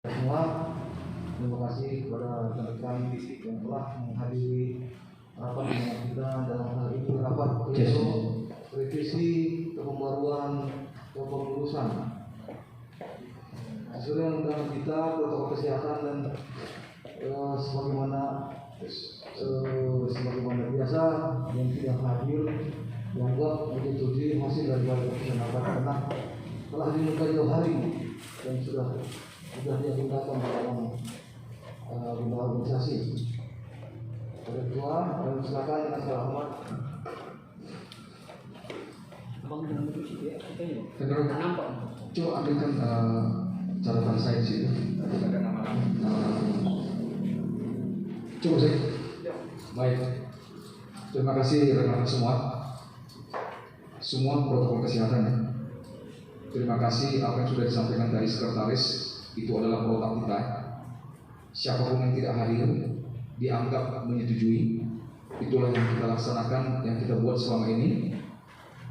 Semua, terima kasih kepada rekan-rekan yang telah menghadiri rapat dengan kita dalam hal ini rapat pleno revisi pembaruan kepengurusan. Sesuai dengan undangan kita protokol kesehatan dan sebagaimana biasa yang tidak hadir dianggap menyetujui hasil daripada keputusan rapat karena telah diminta jauh hari dan sudah diagendakan dalam organisasi. Ketua, silakan dengan segala hormat. Abang jangan duduk situ ya, kita ya. Saudara, Nampak. coba ambilkan catatan saya di situ. Ada nama-nama. Coba saya. Ya. Baik. Terima kasih rekan-rekan semua protokol kesehatan ya. Terima kasih apa yang sudah disampaikan dari sekretaris, itu adalah protap kita. Siapapun yang tidak hadir dianggap menyetujui. Itulah yang kita laksanakan, yang kita buat selama ini.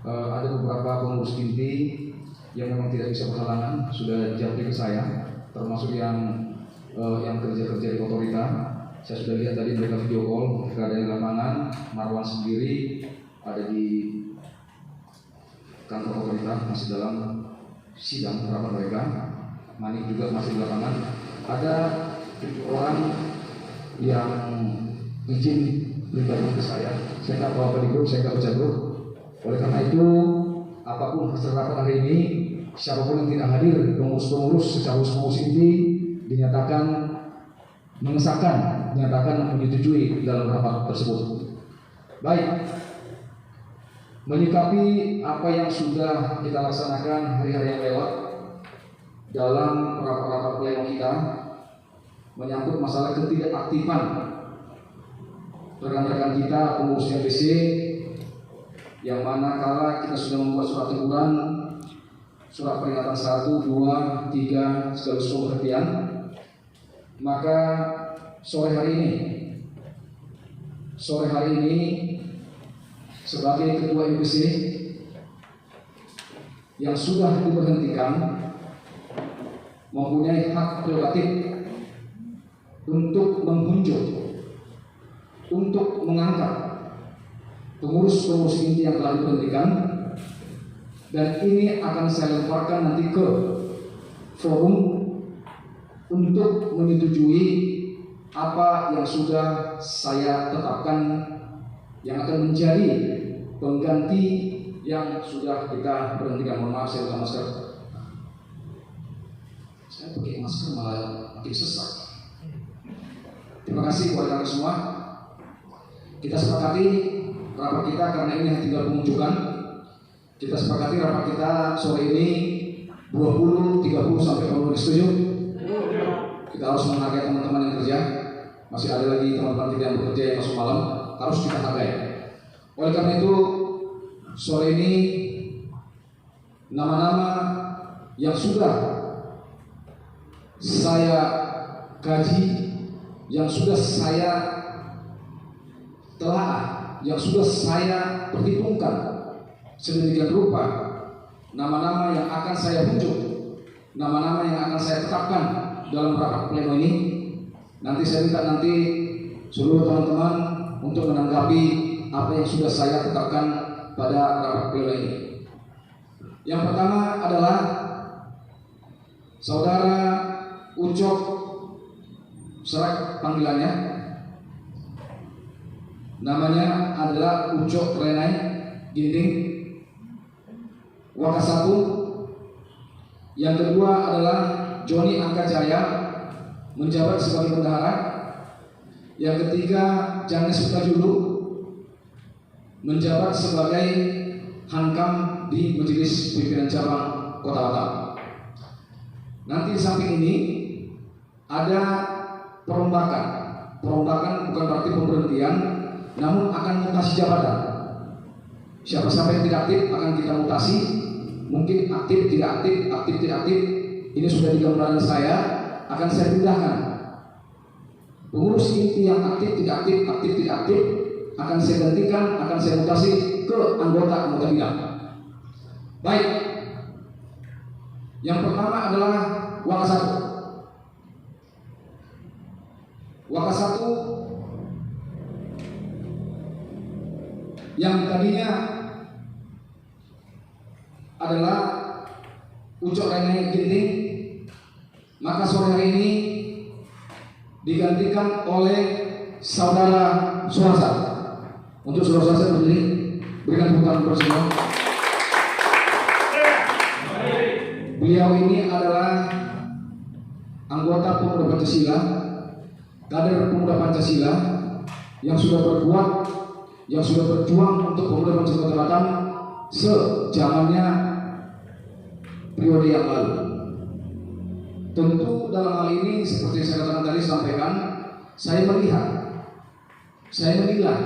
Ada beberapa pengurus inti yang memang tidak bisa berhalangan sudah japri ke saya, termasuk yang kerja-kerja di otorita. Saya sudah lihat tadi mereka video call, mereka ada di lapangan. Marwan sendiri ada di kantor otorita, masih dalam sidang rapat mereka. Manik juga masih di lapangan. Ada 7 orang yang izin bergabung ke saya. Saya nggak bawa di grup, saya nggak baca grup. Oleh karena itu, apapun hasil rapat hari ini, siapapun yang tidak hadir, pengurus-pengurus secara pengurus inti dinyatakan mengesahkan, dinyatakan menyetujui dalam rapat tersebut. Baik, menyikapi apa yang sudah kita laksanakan hari-hari yang lewat dalam rapat-rapat pleno kita menyangkut masalah ketidakaktifan rekan-rekan kita pengurus MPC, yang mana kala kita sudah membuat surat teguran, surat peringatan 1, 2, 3 sekaligus pengertian, maka sore hari ini sebagai ketua MPC yang sudah diberhentikan mempunyai hak prerogatif untuk menghunjuk, untuk mengangkat pengurus-pengurus inti yang telah diberhentikan, dan ini akan saya lemparkan nanti ke forum untuk menyetujui apa yang sudah saya tetapkan yang akan menjadi pengganti yang sudah kita berhentikan. Mohon maaf, saya buka masker. Saya pakai masker malah makin sesak. Terima kasih buat kalian semua. Kita sepakati rapat kita karena ini tinggal pengunjukan. Kita sepakati rapat kita sore ini 20, 30 sampai 40 setuju. Kita harus menghargai teman-teman yang kerja. Masih ada lagi teman-teman kita yang bekerja yang masuk malam, harus kita hargai. Oleh karena itu sore ini nama-nama yang sudah saya kaji, yang sudah saya telaah, yang sudah saya perhitungkan sedemikian rupa, nama-nama yang akan saya unjuk, nama-nama yang akan saya tetapkan dalam rapat pleno ini. Nanti saya minta seluruh teman-teman untuk menanggapi apa yang sudah saya tetapkan pada rapat pleno ini. Yang pertama adalah saudara Ucok, serak panggilannya, namanya adalah Ucok Renai Ginting, Wakasatu. Yang kedua adalah Joni Angkajaya, menjabat sebagai bendahara. Yang ketiga Janes Sutajulu, menjabat sebagai hankam di Majelis Pimpinan Cabang Kota Batam. Nanti di samping ini ada perombakan. Perombakan bukan berarti pemberhentian, namun akan mutasi jabatan. Siapa-siapa yang tidak aktif akan kita mutasi. Mungkin aktif tidak aktif, aktif tidak aktif. Ini sudah di gambaran saya, akan saya pindahkan. Pengurus inti yang aktif tidak aktif, aktif tidak aktif, akan saya gantikan, akan saya mutasi ke anggota bidang. Baik. Yang pertama adalah Wakasatu. Salah satu yang tadinya adalah Ucok Rene Ginting, maka sore hari ini digantikan oleh saudara Suharsa. Untuk saudara Suharsa berdiri, berikan tepuk tangan bersama. Beliau ini adalah anggota Pemuda Pancasila, kader Pemuda Pancasila yang sudah berbuat, yang sudah berjuang untuk Pemuda Pancasila Kota Batam sejamannya periode yang lalu. Tentu dalam hal ini seperti yang saya katakan tadi sampaikan, saya melihat, saya menilai,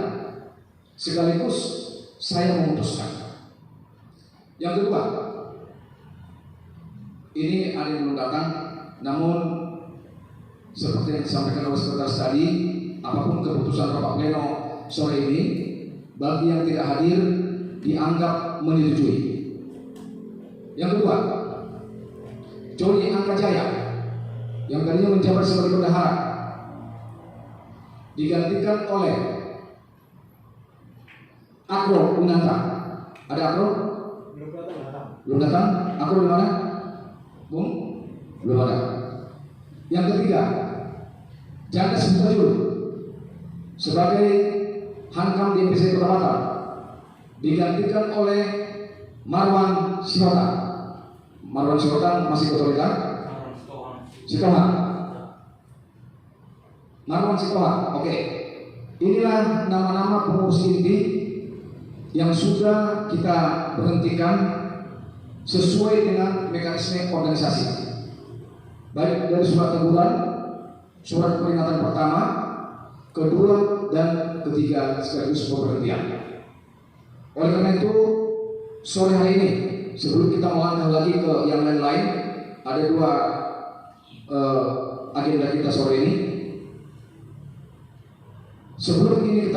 sekaligus saya memutuskan. Yang kedua, ini ada yang belum datang, namun seperti yang disampaikan oleh sekretaris tadi, apapun keputusan rapat pleno sore ini, bagi yang tidak hadir dianggap menyetujui. Yang kedua, Joni Angkajaya yang tadinya menjabat sebagai bendahara digantikan oleh Akro Winanta. Ada Akro? Belum datang. Akro di mana? Bung? Belum ada. Yang ketiga, Janda Sutajul sebagai Hankam di MPC Kota Batam digantikan oleh Marwan Sihota. Marwan Sihota masih otorita? Sitohan. Marwan Sitohan. Oke. Inilah nama-nama pengurus inti yang sudah kita berhentikan sesuai dengan mekanisme organisasi. Baik dari surat teguran, surat peringatan pertama, kedua, dan ketiga sekaligus pemberhentian. Oleh karena itu, sore hari ini sebelum kita melangkah lagi ke yang lain-lain, ada dua agenda kita sore ini. Sebelum ini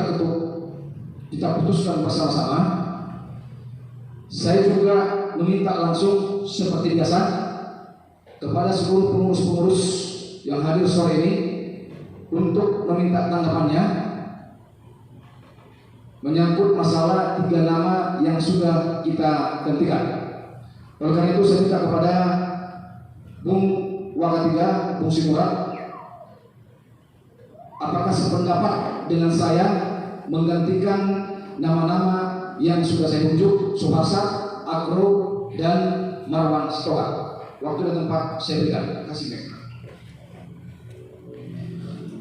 kita putuskan bersama-sama, saya juga meminta langsung seperti biasa kepada seluruh pengurus-pengurus yang hadir sore ini untuk meminta tanggapannya menyangkut masalah 3 nama yang sudah kita gantikan. Oleh karena itu saya minta kepada Bung Wakatiga, Bung Simurat, apakah sependapat dengan saya menggantikan nama-nama yang sudah saya tunjuk, Suharsa, Akro, dan Marwan Sitohan. Waktu dan tempat saya berikan. Terima kasih.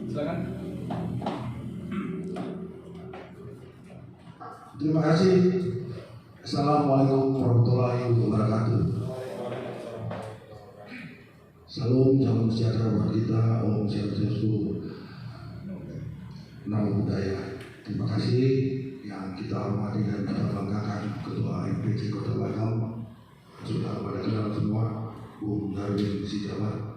Silakan. Terima kasih. Assalamualaikum warahmatullahi wabarakatuh. Salam, salam sejahtera buat kita. Om Swastiastu, Namo Buddhaya. Terima kasih yang kita hormati dan kita banggakan Ketua MPC Kota Batam, sudah pada kenal semua, Bung Darwin Sijabat,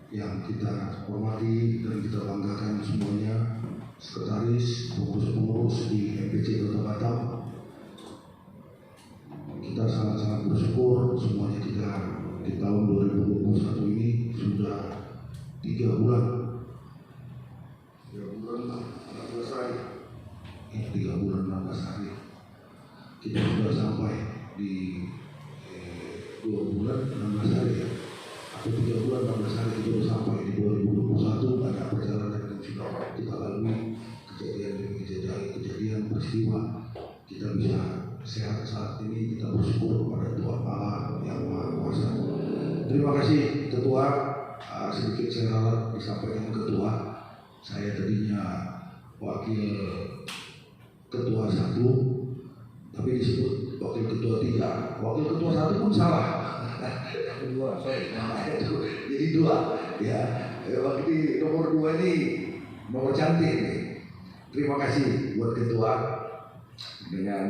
yang kita hormati dan kita banggakan semuanya, sekretaris, pengurus-pengurus di MPC Kota Batam. Kita sangat-sangat bersyukur semuanya kita di tahun 2021 ini sudah 3 bulan 16 hari. 3 bulan 16 hari kita sudah sampai di 2 bulan 16 hari ya, atau 3 bulan 16 hari kita sudah sampai di 2021. Ada perjalanan yang sudah kita lalui, kejadian peristiwa, kita bisa sehat saat ini. Kita bersyukur kepada Tuhan Allah yang Maha Kuasa. Terima kasih Ketua. Sedikit saya harap disampaikan Ketua, saya tadinya wakil ketua 1, tapi disebut wakil ketua 3. Wakil ketua 1 pun salah. Kedua, sorry. Jadi 2. Ya, wakil nomor 2 ini nomor cantik nih. Terima kasih buat ketua dengan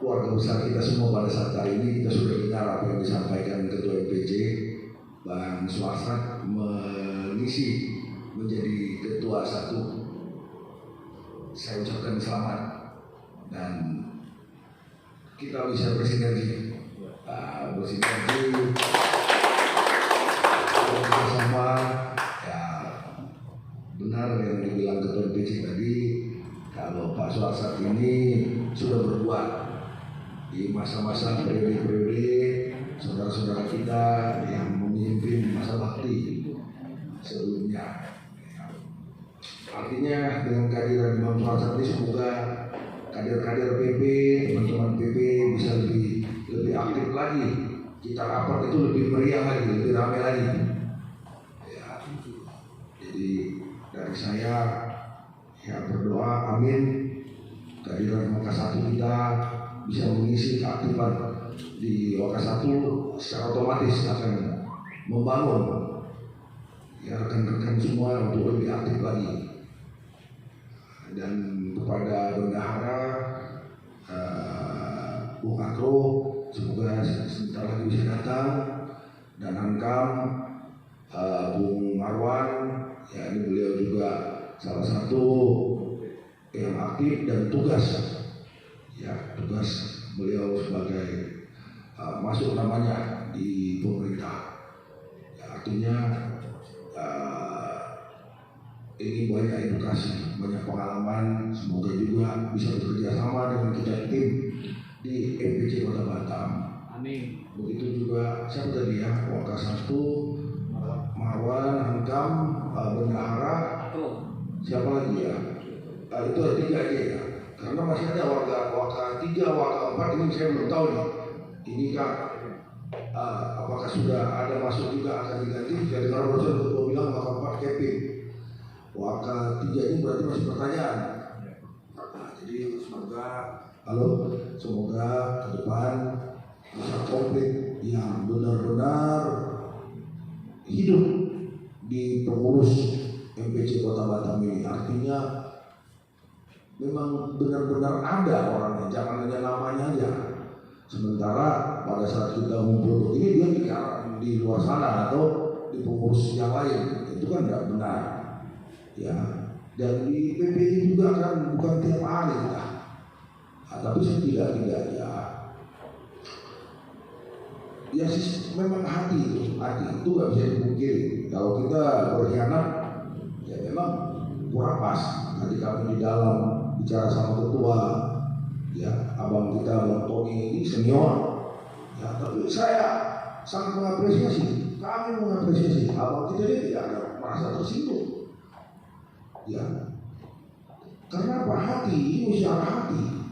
keluarga besar kita semua. Pada saat hari ini kita sudah dengar apa yang disampaikan Ketua MPC Bang Suharsa mengisi menjadi ketua 1. Saya ucapkan selamat dan kita bisa bersinergi, bersama ya, kita yang memimpin masa bakti sebelumnya. Artinya dengan kehadiran Imam Suharsat ini semoga kader-kader PP, teman-teman PP bisa lebih aktif lagi. Kita rapat itu lebih meriah lagi, lebih ramai lagi. Ya. Jadi dari saya ya berdoa amin kehadiran Waka 1 kita bisa mengisi keaktifan di Waka 1 secara otomatis akan membangun ya rekan-rekan semua untuk lebih aktif lagi. Dan kepada Bendahara Bung Akro semoga sebentar lagi bisa datang, dan Hankam Bung Marwan ya, ini beliau juga salah satu yang aktif dan tugas beliau sebagai masuk namanya di pemerintah ya, artinya ini banyak edukasi, banyak pengalaman, semoga juga bisa bekerja sama dengan kita tim di MPC Kota Batam. Amin. Begitu juga siapa tadi ya, Waka 1, Marwan, Hankam, Bendahara, siapa lagi ya? Itu ada 3 aja ya. Karena masih ada Waka 3, Waka 4 ini saya belum tahu nih. Ini kan apakah sudah ada masuk juga akan diganti? Jadi kalau Rasul Ketua bilang Waka 4 Kevin. Waka 3 ini berarti masih pertanyaan. Nah, jadi semoga ke depan bisa komplit yang benar-benar hidup di pengurus MPC Kota Batam ini. Artinya memang benar-benar ada orangnya, jangan hanya namanya aja. Sementara pada saat kita ngumpul ini dia di luar sana atau di pengurus yang lain, itu kan tidak benar. Ya, dan di PPI juga kan bukan tiap hari kita, tapi setidaknya ya sih, memang hati itu nggak bisa dipungkiri. Kalau kita berkhianat, ya memang kurang pas. Tadi kami di dalam bicara sama ketua, ya abang kita Bang Tony ini senior, ya tapi saya sangat mengapresiasi, kami mengapresiasi abang kita ini tidak ada merasa tersinggung. Ya, karena apa? Hati ini usaha hati.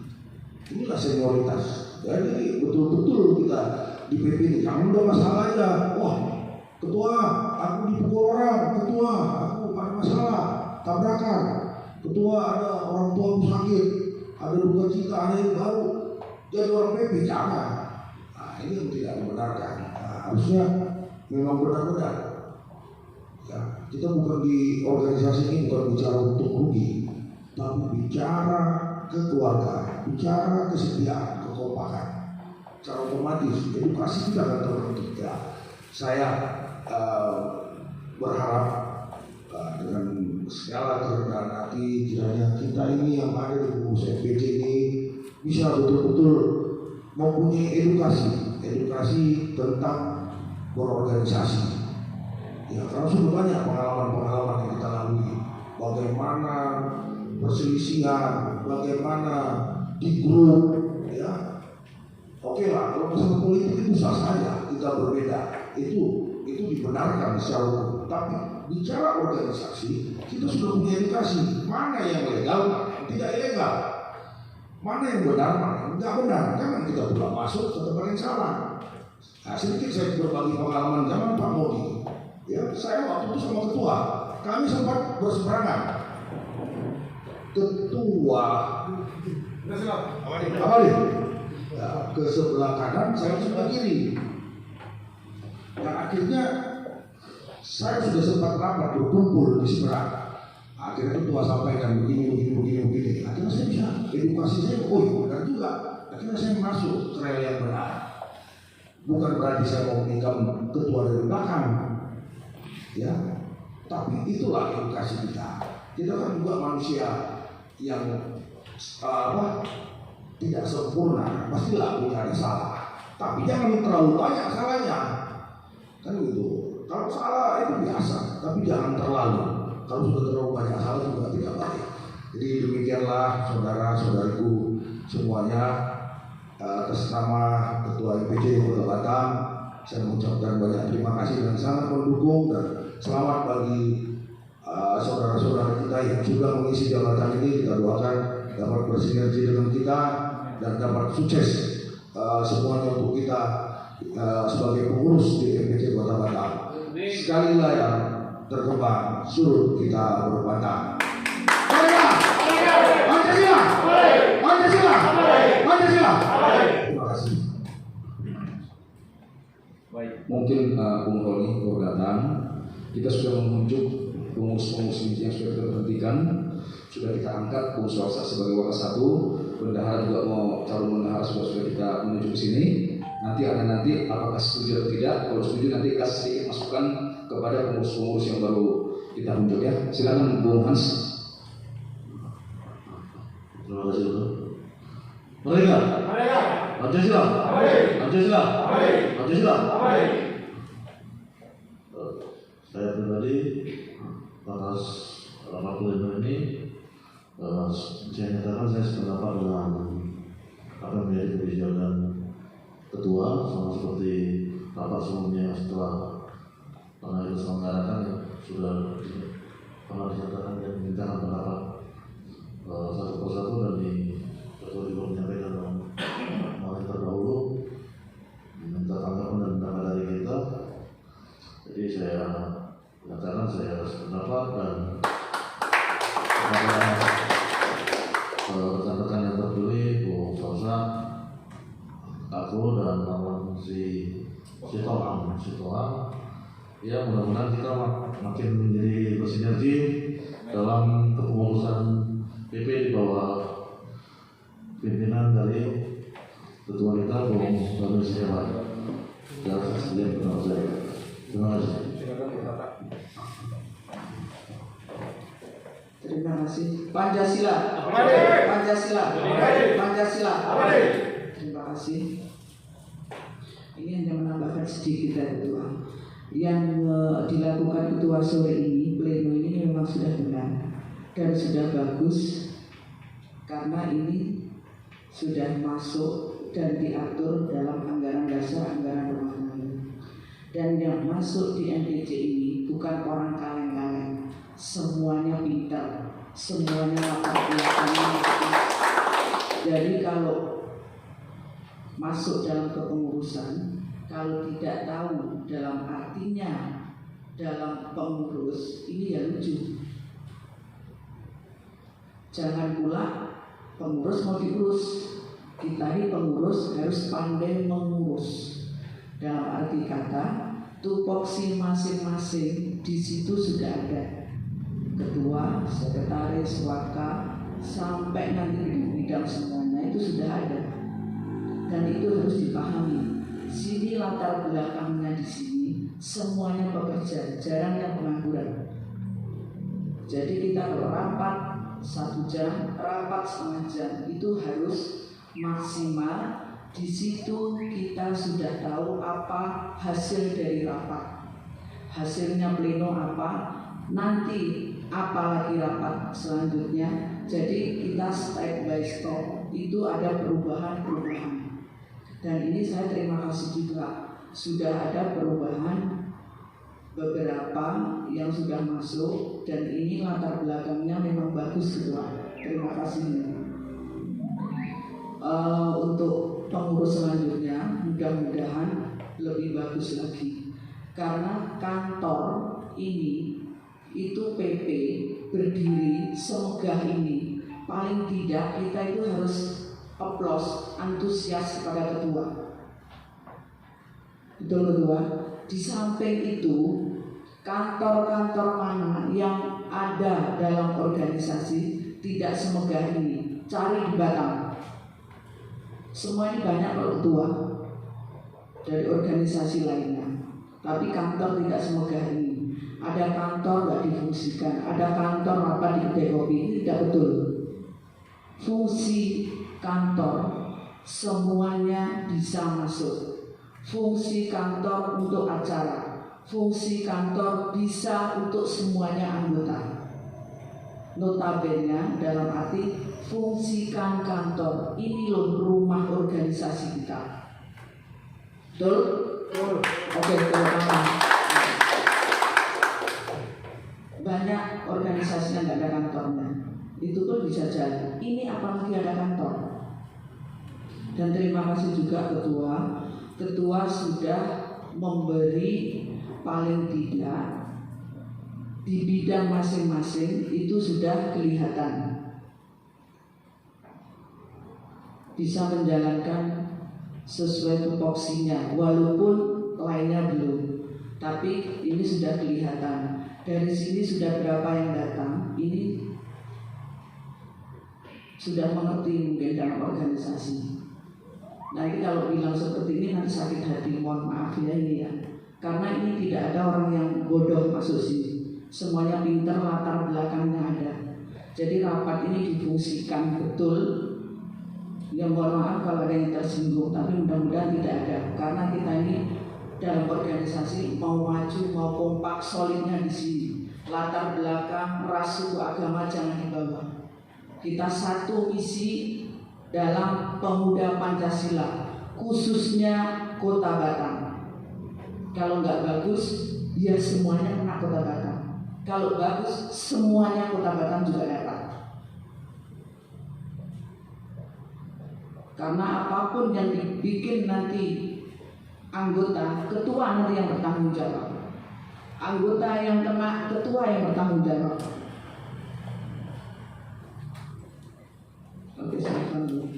Inilah senioritas. Jadi betul-betul kita di PP ini, kamu udah masalah aja. Wah, ketua, aku dipukul orang. Ketua, aku ada masalah, tabrakan. Ketua, ada orang tua aku sakit, ada duka cita, ada yang baru. Jadi orang PP jangan. Nah, ini yang tidak membenarkan. Nah, harusnya memang benar-benar. Ya, kita bukan di organisasi ini bukan bicara untuk rugi, tapi bicara ke keluarga, bicara kesetiaan, kekompakan. Secara otomatis edukasi kita akan terbentuk. Ya, saya berharap dengan segala kerendahan hati kiranya kita ini yang ada di pengurus MPC ini bisa betul-betul mempunyai edukasi tentang berorganisasi. Ya, karena sudah banyak pengalaman-pengalaman yang kita lalui. Bagaimana perselisihan, bagaimana di grup, ya. Oke lah, kalau masalah politik itu sah saja kita berbeda, itu dibenarkan secara hukum. Tapi bicara organisasi, kita sudah punya edukasi mana yang legal, tidak ilegal, mana yang benar, mana yang tidak benar. Jangan kita pulang masuk ke tempat yang salah. Nah, sedikit saya berbagi pengalaman zaman Pak Modi. Ya, saya waktu itu sama ketua, kami sempat berseberangan. Ketua, apa nih? Ya, ke sebelah kanan, saya ke sebelah kiri. Nah, akhirnya saya sudah sempat rapat berkumpul di seberang. Akhirnya ketua sampaikan begini. Akhirnya saya bisa edukasi saya, oh benar juga. Akhirnya saya masuk ke rel yang benar. Bukan berarti saya mau menikam ketua dari belakang. Ya, tapi itulah edukasi kita. Kita kan juga manusia yang tidak sempurna, pastilah punya ada salah. Tapi jangan terlalu banyak salahnya, kan gitu. Kalau salah itu biasa, tapi jangan terlalu. Kalau sudah terlalu banyak salah juga tidak baik. Jadi demikianlah saudara-saudariku semuanya, atas nama Ketua MPC Kota Batam, Saya mengucapkan banyak terima kasih dan sangat mendukung dan selamat bagi saudara-saudara kita yang sudah mengisi jabatan ini. Kita doakan dapat bersinergi dengan kita dan dapat sukses semuanya untuk kita sebagai pengurus di MPC Kota Batam. Sekali layar terkembang, surut kita berbatang. Pancasila! Pancasila! Pancasila! Terima kasih. Baik. Mungkin Bung Roni baru datang. Kita sudah menunjuk pengurus-pengurus ini yang sudah kita berhentikan, sudah kita angkat pengurus swasta sebagai wakil satu. Bendahara juga mau calon bendahara sudah kita menuju ke sini. Nanti apakah setuju atau tidak. Kalau setuju nanti kasih sedikit masukan kepada pengurus-pengurus yang baru kita tunjuk ya. Silakan Bung Hans. Terima kasih Bro. Merdeka! Pancasila! Pancasila! Pancasila! Saya pribadi atas rapat pleno ini saya nyatakan saya sependapat dengan apa yang menjadi kebijakan ketua, sama seperti rapat sebelumnya setelah pernah itu selenggarakan ya, sudah pernah dinyatakan dan dimintakan pendapat satu persatu dan ketua juga menyampaikan kemarin terdahulu minta tanggapan dan pendapat dari kita. Jadi saya menyatakan saya sependapat dan kepada rekan-rekan yang terpilih Bu Salsa, aku dan Maman Sitoang, ya mudah-mudahan kita makin menjadi bersinergi dalam kepengurusan PP di bawah pimpinan dari ketua kita Bung Roni Setiawan dan sekalian kenal saya. Terima kasih. Terima kasih. Pancasila. Pancasila. Pancasila. Terima kasih. Ini hanya menambahkan sedikit dari Ketua. Yang dilakukan Ketua sore ini, pleno ini memang sudah benar dan sudah bagus karena ini sudah masuk dan diatur dalam anggaran dasar anggaran rumah tangga. Dan yang masuk di MPC ini bukan orang kaleng-kaleng, semuanya pintar, semuanya latar belakangnya. Jadi kalau masuk dalam kepengurusan, kalau tidak tahu dalam artinya dalam pengurus, ini ya lucu. Jangan pula pengurus mau diurus, kita ini pengurus harus pandai mengurus. Dalam arti kata, tupoksi masing-masing di situ sudah ada. Ketua, sekretaris, waka, sampai nanti di bidang semuanya itu sudah ada. Dan itu harus dipahami. Sini latar belakangnya di sini semuanya bekerja, jarang yang pengangguran. Jadi kita kalau rapat 1 jam, rapat setengah jam itu harus maksimal. Di situ kita sudah tahu apa hasil dari rapat, hasilnya pleno apa, nanti apalagi rapat selanjutnya. Jadi kita step by step itu ada perubahan-perubahan. Dan ini saya terima kasih juga sudah ada perubahan beberapa yang sudah masuk dan ini latar belakangnya memang bagus Ketua. Terima kasih. Untuk pengurus selanjutnya mudah-mudahan lebih bagus lagi karena kantor ini itu PP berdiri semegah ini, paling tidak kita itu harus aplaus, antusias kepada ketua. Betul Ketua. Di samping itu kantor-kantor mana yang ada dalam organisasi tidak semegah ini, cari di Batam. Semua ini banyak kalau tua dari organisasi lainnya, tapi kantor tidak semegah ini. Ada kantor nggak difungsikan, ada kantor apa di kedai kopi, ini tidak betul. Fungsi kantor semuanya bisa masuk. Fungsi kantor untuk acara, fungsi kantor bisa untuk semuanya anggota. Notabene dalam arti fungsikan kantor ini loh rumah organisasi kita. Betul? Oke, terutama banyak organisasi yang nggak ada kantornya, itu pun bisa jalan. Ini apalagi ada kantor. Dan terima kasih juga ketua sudah memberi paling tidak di bidang masing-masing itu sudah kelihatan bisa menjalankan sesuai tupoksinya, walaupun lainnya belum, tapi ini sudah kelihatan. Dari sini sudah berapa yang datang, ini sudah mengerti mungkin dalam organisasi. Nah, ini kalau bilang seperti ini nanti sakit hati, mohon maaf ya ini ya. Karena ini tidak ada orang yang bodoh masuk sini. Semuanya pintar, latar belakangnya ada. Jadi rapat ini difungsikan betul. Ya mohon maaf kalau ada yang tersinggung, tapi mudah-mudahan tidak ada. Karena kita ini dalam organisasi mau maju, mau kompak, solidnya di sini. Latar belakang, ras, suku, agama jangan dibawa. Kita satu misi dalam pemuda Pancasila, khususnya Kota Batam. Kalau nggak bagus, ya semuanya kena Kota Batam. Kalau bagus, semuanya Kota Batam juga dapat. Karena apapun yang dibikin nanti anggota, ketua nanti yang bertanggung jawab. Anggota yang kena, ketua yang bertanggung jawab. Oke, silakan dulu.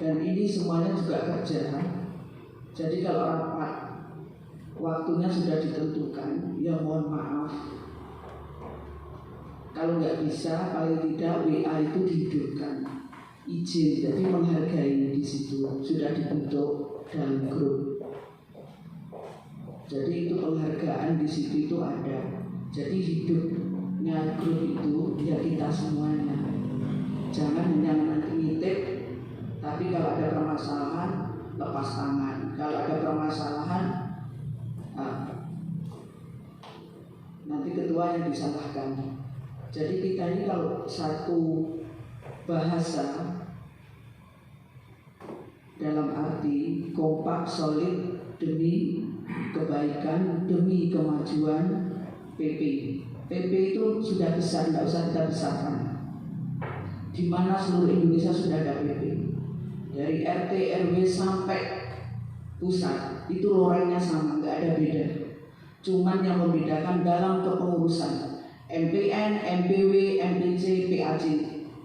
Dan ini semuanya juga kerja. Jadi kalau rapat waktunya sudah ditentukan, ya mohon maaf. Kalau nggak bisa, paling tidak WA itu dihidupkan, izin. Jadi menghargai di situ sudah dibentuk dalam grup. Jadi itu penghargaan di situ itu ada. Jadi hidupnya grup itu ya kita semuanya. Jangan hanya nanti ngitip, tapi kalau ada permasalahan lepas tangan. Kalau ada permasalahan nanti ketua yang disalahkan. Jadi kita ini kalau satu bahasa dalam arti kompak, solid demi kebaikan, demi kemajuan PP. PP itu sudah besar, tidak usah kita besarkan. Di mana seluruh Indonesia sudah ada PP. Dari RT, RW sampai pusat itu lorengnya sama, nggak ada beda. Cuman yang membedakan dalam kepengurusan MPN, MPW, MPC, PAC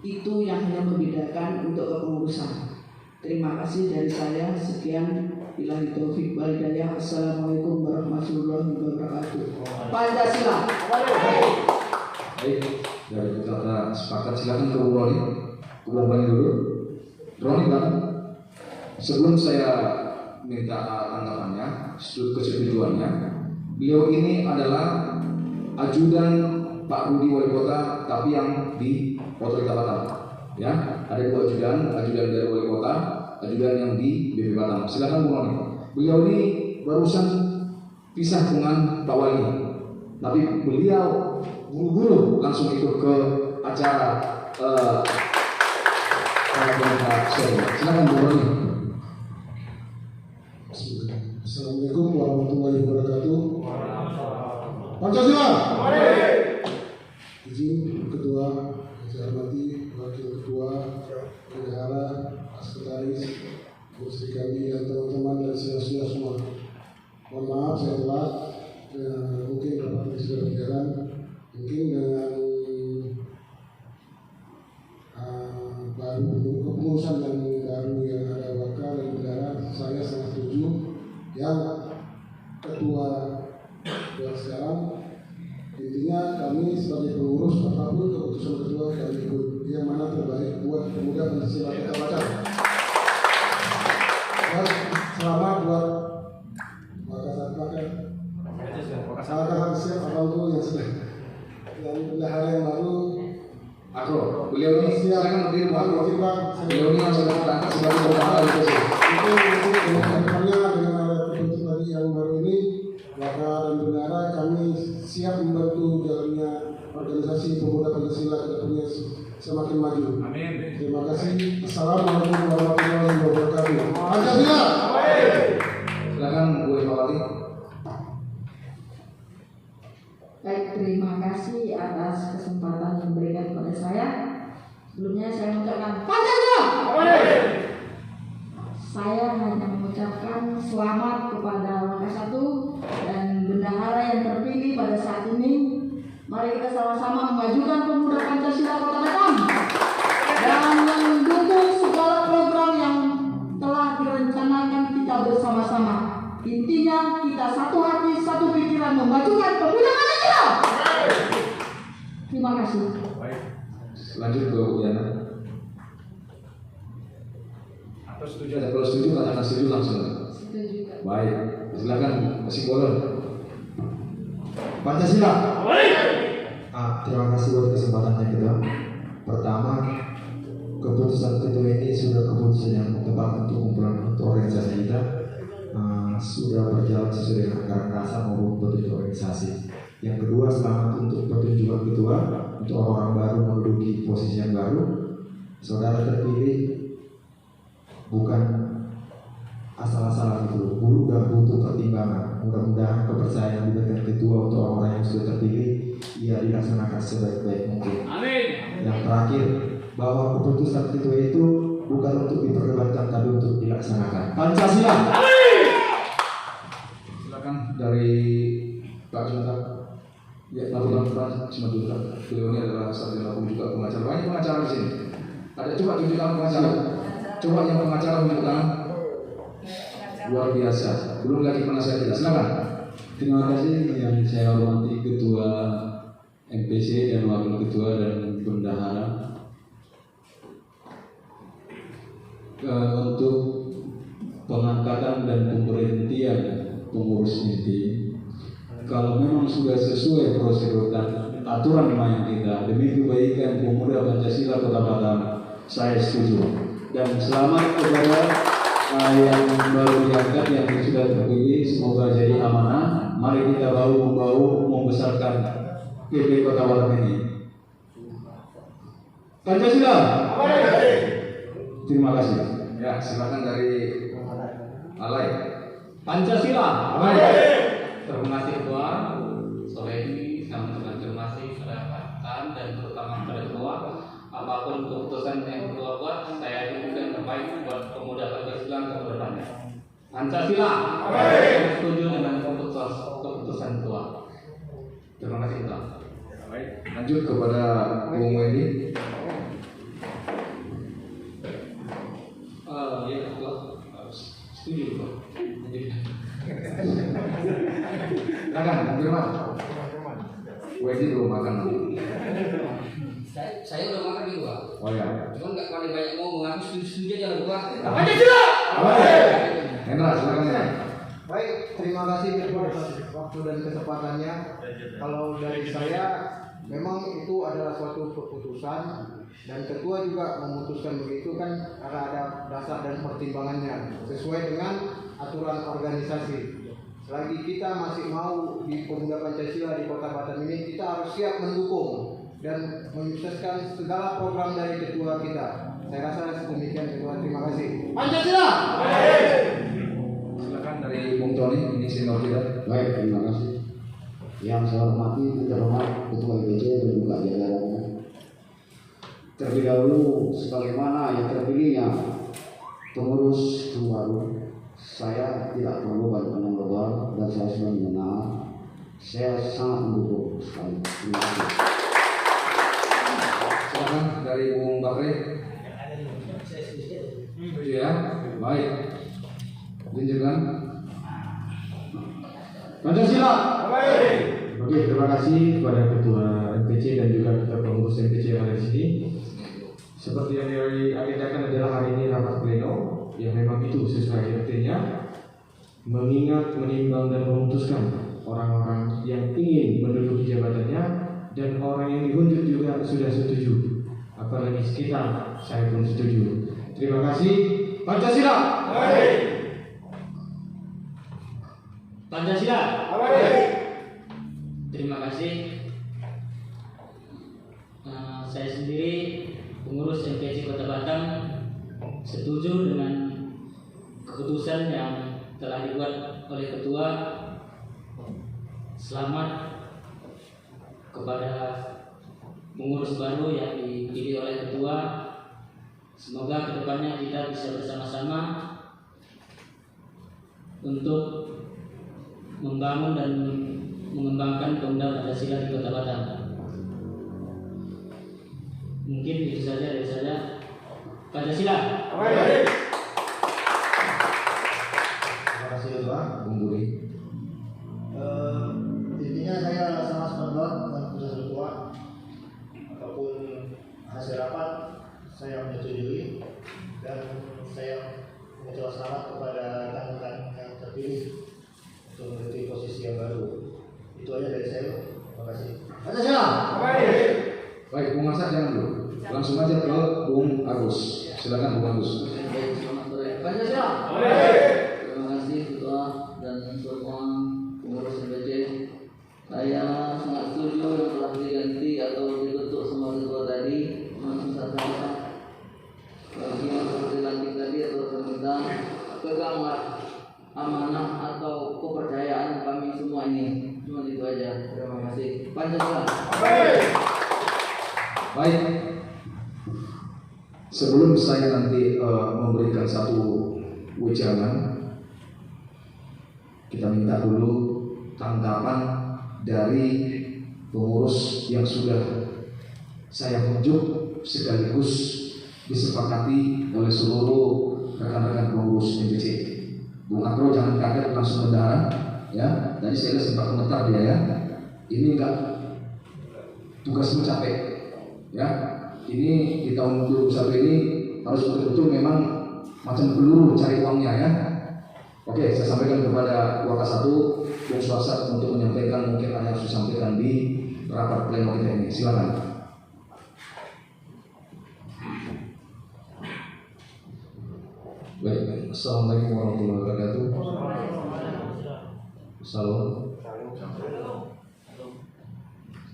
itu yang hanya membedakan untuk kepengurusan. Terima kasih dari saya. Sekian. Billahi taufiq wal hidayah. Assalamualaikum warahmatullahi wabarakatuh. Pancasila. Baik, dari kata sepakat silakan ke Roni. Bang dulu. Roni Bang, sebelum saya minta tanggapannya, kesetujuannya, beliau ini adalah ajudan Pak Rudi Wali Kota, tapi yang di Otorita Batam. Ya, ada dua ajudan dari Wali Kota, ajudan yang di BP Batam. Silakan Bung Roni. Beliau ini barusan pisah dengan Pak Wali, tapi beliau buru-buru langsung ikut ke acara silakan Bung Roni. Assalamualaikum warahmatullahi wabarakatuh. Pancasila. Izin ketua, saya hormati wakil ketua, bendahara, sekretaris, Ibu Sri Kandi dan teman-teman dan saudara semua. Mohon maaf saya telat, mungkin rapat ini sudah berjalan, mungkin dengan baru kepengurusan dan baru yang ada wakil dan bendahara, saya sangat setuju yang ketua buat sekarang. Intinya kami sebagai pengurus apapun keputusan ketua kami ikut yang mana terbaik buat pemuda Pancasila Kota Batam. Dan selamat buat Makassar siap apa itu yang sudah dan bendahara yang baru. Akro, beliau ini silakan berdiri Pak Akro. Beliau ini yang sudah terangkat sebagai bendahara di sini. Itu kedepannya dengan ada keputusan tadi yang baru ini, maka dan bendahara kami siap membantu jalannya organisasi pemuda Pancasila ke depannya semakin maju. Amin. Terima kasih. Assalamualaikum warahmatullahi wabarakatuh. Pancasila. Silakan Bu Epawati. Baik, terima kasih atas kesempatan yang diberikan kepada saya. Sebelumnya saya mengucapkan Pancasila. Saya hanya mengucapkan selamat kepada Wakil 1 dan bendahara yang terpilih pada saat ini. Mari kita sama-sama memajukan pemuda Pancasila Kota Batam dan mendukung segala program yang telah direncanakan kita bersama-sama. Intinya kita satu hati, satu pikiran memajukan pemuda Pancasila. Terima kasih. Lanjut ke Bu Yana. Atau setuju? Kalau setuju katakan setuju langsung. Setuju. Baik, silakan kasih bolon. Pancasila. Terima kasih buat kesempatannya kita. Pertama, keputusan ketua ini sudah keputusan yang tepat untuk kumpulan untuk organisasi kita. Sudah berjalan sesuai dengan anggaran dasar maupun petunjuk organisasi. Yang kedua, selamat untuk petunjukan ketua untuk orang-orang baru menduduki posisi yang baru. Saudara terpilih bukan asal-asalan itu, dan butuh pertimbangan. Mudah-mudahan kepercayaan yang diberikan ketua untuk orang-orang yang sudah terpilih ia dilaksanakan sebaik-baik mungkin. Amin. Yang terakhir, bahwa keputusan ketua itu bukan untuk diperdebatkan tapi untuk dilaksanakan. Pancasila. Silakan dari Pak Jonathan. Ya, Lalu Simatullah. Beliau ini adalah sarjana hukum juga pengacara. Banyak pengacara di sini. Ada coba tunjukkan pengacara. Coba yang pengacara tunjukkan. Luar biasa. Belum lagi penasihat kita. Silakan. Terima kasih yang saya hormati Ketua MPC dan Wakil Ketua dan Bendahara. Untuk pengangkatan dan pemberhentian pengurus inti, kalau memang sudah sesuai prosedur dan aturan main kita demi kebaikan pemuda Pancasila Kota Batam, saya setuju. Dan selamat kepada yang baru diangkat yang sudah terpilih, semoga jadi amanah. Mari kita bahu-membahu membesarkan PP Kota Batam ini. Pancasila. Terima kasih. Ya, silakan dari Alay. Pancasila. Terima kasih Ketua. Sore ini saya mengucapkan kepada dan terutama kepada Ketua. Apapun keputusan yang Ketua buat, saya dukung yang terbaik buat pemuda Pancasila ke depannya. Pancasila. Saya setuju dengan keputusan Ketua. Terima kasih Ketua. Baik, lanjut kepada Bung Wendy. Ya Ketua, setuju Ketua. Silakan, Firman. Wendy belum makan. Saya udah makan nih Ketua. Oh ya. Cuman nggak paling banyak ngomong, aku setuju aja lah Ketua. Pancasila. Hendra, silakan Hendra. Baik, terima kasih atas waktu dan kesempatannya. Kalau dari saya, memang itu adalah suatu keputusan dan ketua juga memutuskan begitu kan karena ada dasar dan pertimbangannya sesuai dengan aturan organisasi. Selagi kita masih mau di Pemuda Pancasila di Kota Batam ini, kita harus siap mendukung dan menyukseskan segala program dari ketua kita. Saya rasa demikian Ketua. Terima kasih. Pancasila. Silakan dari Bung Tony, ini senior kita. Baik, terima kasih. Yang saya hormati, terhormat Ketua IPC dan juga jajarannya. Terlebih dahulu, sebagaimana yang terpilihnya pengurus baru, saya tidak perlu banyak mengobrol dan saya sudah mengenal. Saya sangat mendukung sekali. Terima kasih. Silakan dari Bung Bakri. Setuju ya? Baik. Tunjukkan. Pancasila. Oke, terima kasih kepada Ketua MPC dan juga Ketua Pengurus MPC yang ada di sini. Seperti yang diagendakan adalah hari ini rapat pleno yang memang itu sesuai artinya mengingat, menimbang dan memutuskan orang-orang yang ingin menduduki jabatannya dan orang yang ditunjuk juga sudah setuju. Apalagi sekitar saya pun setuju. Terima kasih. Pancasila. Pancasila. Terima kasih. Saya sendiri pengurus MPC Kota Batam setuju dengan keputusan yang telah dibuat oleh Ketua. Selamat kepada pengurus baru yang dipilih oleh Ketua. Semoga kedepannya kita bisa bersama-sama untuk membangun dan mengembangkan Pemuda Pancasila di Kota Batam. Mungkin itu saja dari saya. Pancasila. Terima kasih Ketua. Bung Budi. Intinya saya sangat sependapat dengan keputusan Ketua. Apapun hasil rapat, saya menyetujui dan saya mengucapkan selamat kepada rekan-rekan yang terpilih untuk menduduki posisi yang baru. Itu aja dari saya. Terima kasih. Pancasila. Baik, Bung Masa jangan dulu. Langsung aja ke Bung Agus. Silakan Bung Agus. Selamat sore. Pancasila. Terima kasih Ketua dan semua pengurus MPC. Saya sangat setuju yang telah diganti atau dibentuk semua ketua tadi. Maksud saya bagi yang seperti lantik tadi atau meminta peganglah amanah atau kepercayaan kami semua ini. Cuma itu aja. Terima kasih. Pancasila. Baik. Sebelum saya nanti memberikan satu ujangan, kita minta dulu tanggapan dari pengurus yang sudah saya tunjuk sekaligus disepakati oleh seluruh rekan-rekan pengurus MPC. Bung Akro jangan kaget langsung mendarat, ya. Tadi saya lihat sempat komentar dia ya. Ini enggak tugasmu capek, ya. Ini di tahun 2021 ini harus betul-betul memang macam peluru cari uangnya ya. Oke, saya sampaikan kepada Wakasatu Bung Suarsa untuk menyampaikan mungkin ada yang harus disampaikan di rapat pleno kita ini. Silakan. Baik, Assalamualaikum warahmatullahi wabarakatuh. Salam.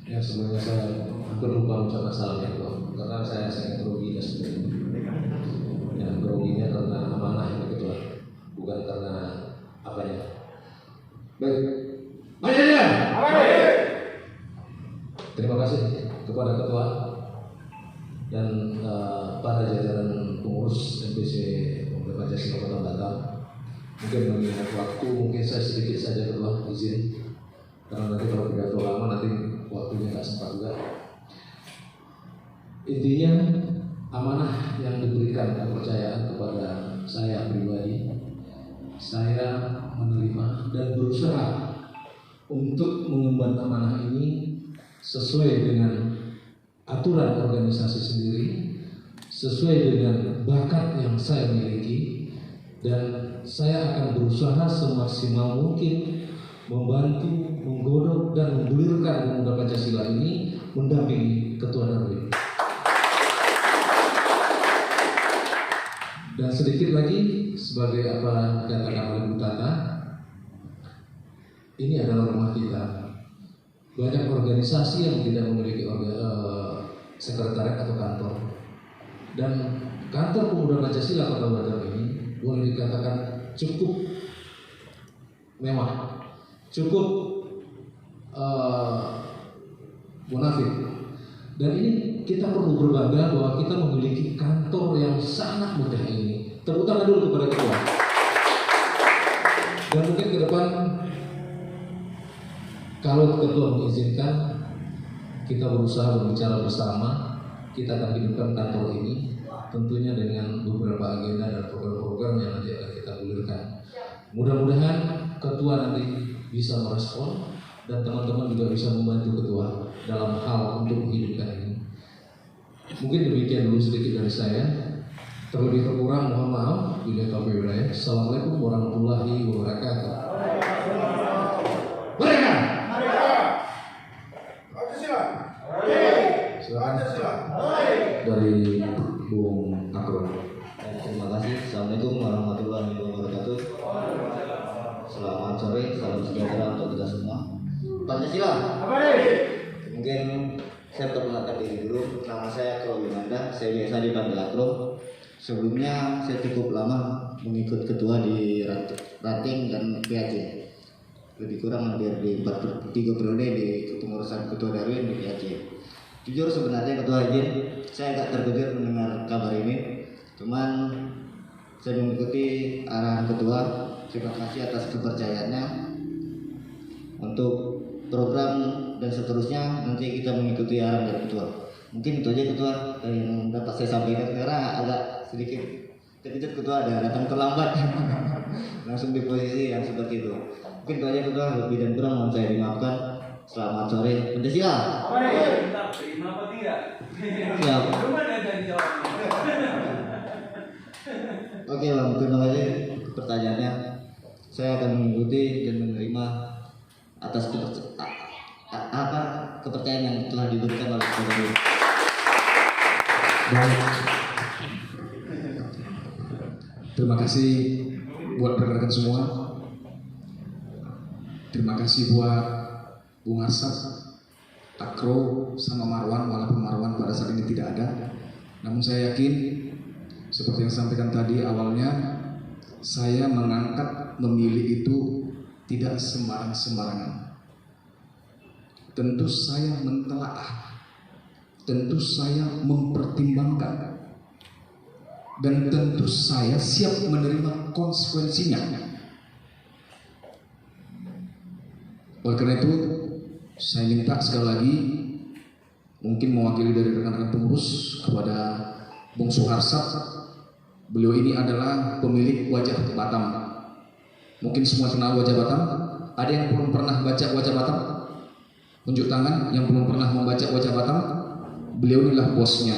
Ya, sebelumnya saya hampir lupa ucapkan salam ya, karena saya sangat grogi sebenarnya. Ya, groginya karena amanah yang begitu, bukan karena apanya. Baik, Pancasila. Terima kasih kepada Ketua dan para jajaran pengurus MPC Pemuda Pancasila Kota Batam. Mungkin mengingat waktu, mungkin saya sedikit saja Ketua izin, karena nanti kalau pidato lama nanti waktunya nggak sempat juga. Intinya amanah yang diberikan kepercayaan kepada saya pribadi, saya menerima dan berusaha untuk mengemban amanah ini sesuai dengan aturan organisasi sendiri, sesuai dengan bakat yang saya miliki, dan saya akan berusaha semaksimal mungkin membantu, menggodok dan menggulirkan Pemuda Pancasila ini mendampingi Ketua Darwin. Dan sedikit lagi sebagai apa dikatakan oleh Bu Tata, ini adalah rumah kita. Banyak organisasi yang tidak memiliki sekretariat atau kantor, dan kantor Pemuda Pancasila Kota Batam ini boleh dikatakan cukup mewah, cukup munafik. Dan ini kita perlu berbangga bahwa kita memiliki kantor yang sangat mudah ini. Tepuk tangan dulu kepada Ketua. Dan mungkin ke depan kalau Ketua mengizinkan, kita berusaha berbicara bersama. Kita akan hidupkan kantor ini, tentunya dengan beberapa agenda dan program-program yang nanti akan kita gulirkan. Mudah-mudahan Ketua nanti bisa merespon dan teman-teman juga bisa membantu Ketua dalam hal untuk menghidupkan ini. Mungkin demikian dulu sedikit dari saya. Terlebih terkurang mohon maaf bila kami wilayah. Assalamualaikum warahmatullahi wabarakatuh. Mereka. Silakan dari Bung Akro. Terima kasih. Assalamualaikum warahmatullahi wabarakatuh. Selamat sore, salam sejahtera untuk kita semua. Pancasila. Mungkin Saya perkenalkan diri dulu, nama saya Akro Winanda, saya biasa dipanggil Akro. Sebelumnya saya cukup lama mengikut ketua di Rating dan PAC. Lebih kurang hampir di 3 periode di kepengurusan ketua Darwin di PAC. Jujur sebenarnya Ketua izin, saya agak terkejut mendengar kabar ini. Cuman saya mengikuti arahan ketua. Terima kasih atas kepercayaannya untuk program dan seterusnya. Nanti kita mengikuti arahan dari ketua. Mungkin itu aja ketua yang dapat saya sampaikan, karena agak sedikit terkejut ketua ada datang terlambat langsung di posisi yang seperti itu. Mungkin itu aja ketua, lebih dan kurang mohon saya dimaafkan. Selamat sore, Pancasila. Terima apa tidak? Siap. Gimana dari jawabnya? Oke bang, terima kasih pertanyaannya. Saya akan mengikuti dan menerima atas kepercayaan yang telah diberikan oleh Ketua. Baik. Terima kasih buat rekan-rekan semua. Terima kasih buat Bung Arsad, Akro, sama Marwan, walaupun Marwan pada saat ini tidak ada. Namun saya yakin, seperti yang sampaikan tadi awalnya, saya mengangkat memilih itu tidak sembarangan. Tentu saya mentelaah, tentu saya mempertimbangkan, dan tentu saya siap menerima konsekuensinya. Oleh karena itu, saya minta sekali lagi, mungkin mewakili dari rekan-rekan pengurus kepada Bung Suharsat. Beliau ini adalah pemilik wajah Batam. Mungkin semua kenal wajah Batam. Ada yang belum pernah baca wajah Batam? Tunjuk tangan yang belum pernah membaca wajah Batam. Beliau inilah bosnya.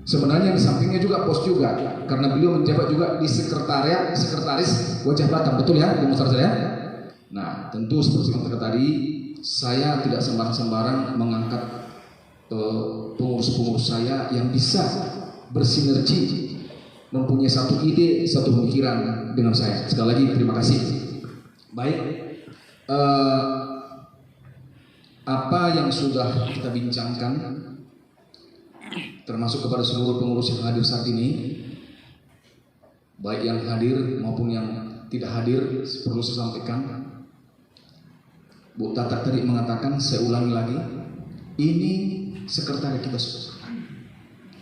Sebenarnya di sampingnya juga bos juga, karena beliau menjabat juga di sekretaris wajah Batam, betul ya, Bung Ustaz ya? Nah, tentu seperti yang tadi, saya tidak sembarang-sembarang mengangkat pengurus-pengurus saya yang bisa bersinergi, mempunyai satu ide, satu pemikiran dengan saya. Sekali lagi terima kasih. Baik, apa yang sudah kita bincangkan, termasuk kepada seluruh pengurus yang hadir saat ini, baik yang hadir maupun yang tidak hadir, perlu saya sampaikan. Bu Tata tadi mengatakan, saya ulangi lagi, ini sekretariat kita semua.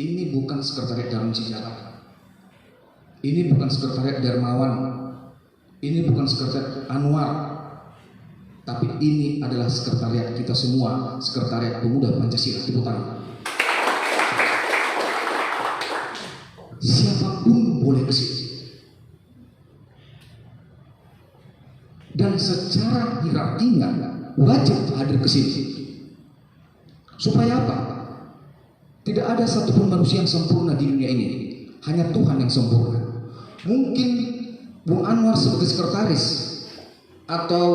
Ini bukan sekretariat Darun Cijalak. Ini bukan sekretariat Darmawan. Ini bukan sekretariat Anwar. Tapi ini adalah sekretariat kita semua, sekretariat Pemuda Pancasila. Tepuk tangan. Siapapun boleh ke sini. Dan secara hierarkinya wajib hadir ke sini. Supaya apa? Tidak ada satupun manusia yang sempurna di dunia ini. Hanya Tuhan yang sempurna. Mungkin Bung Anwar sebagai sekretaris, atau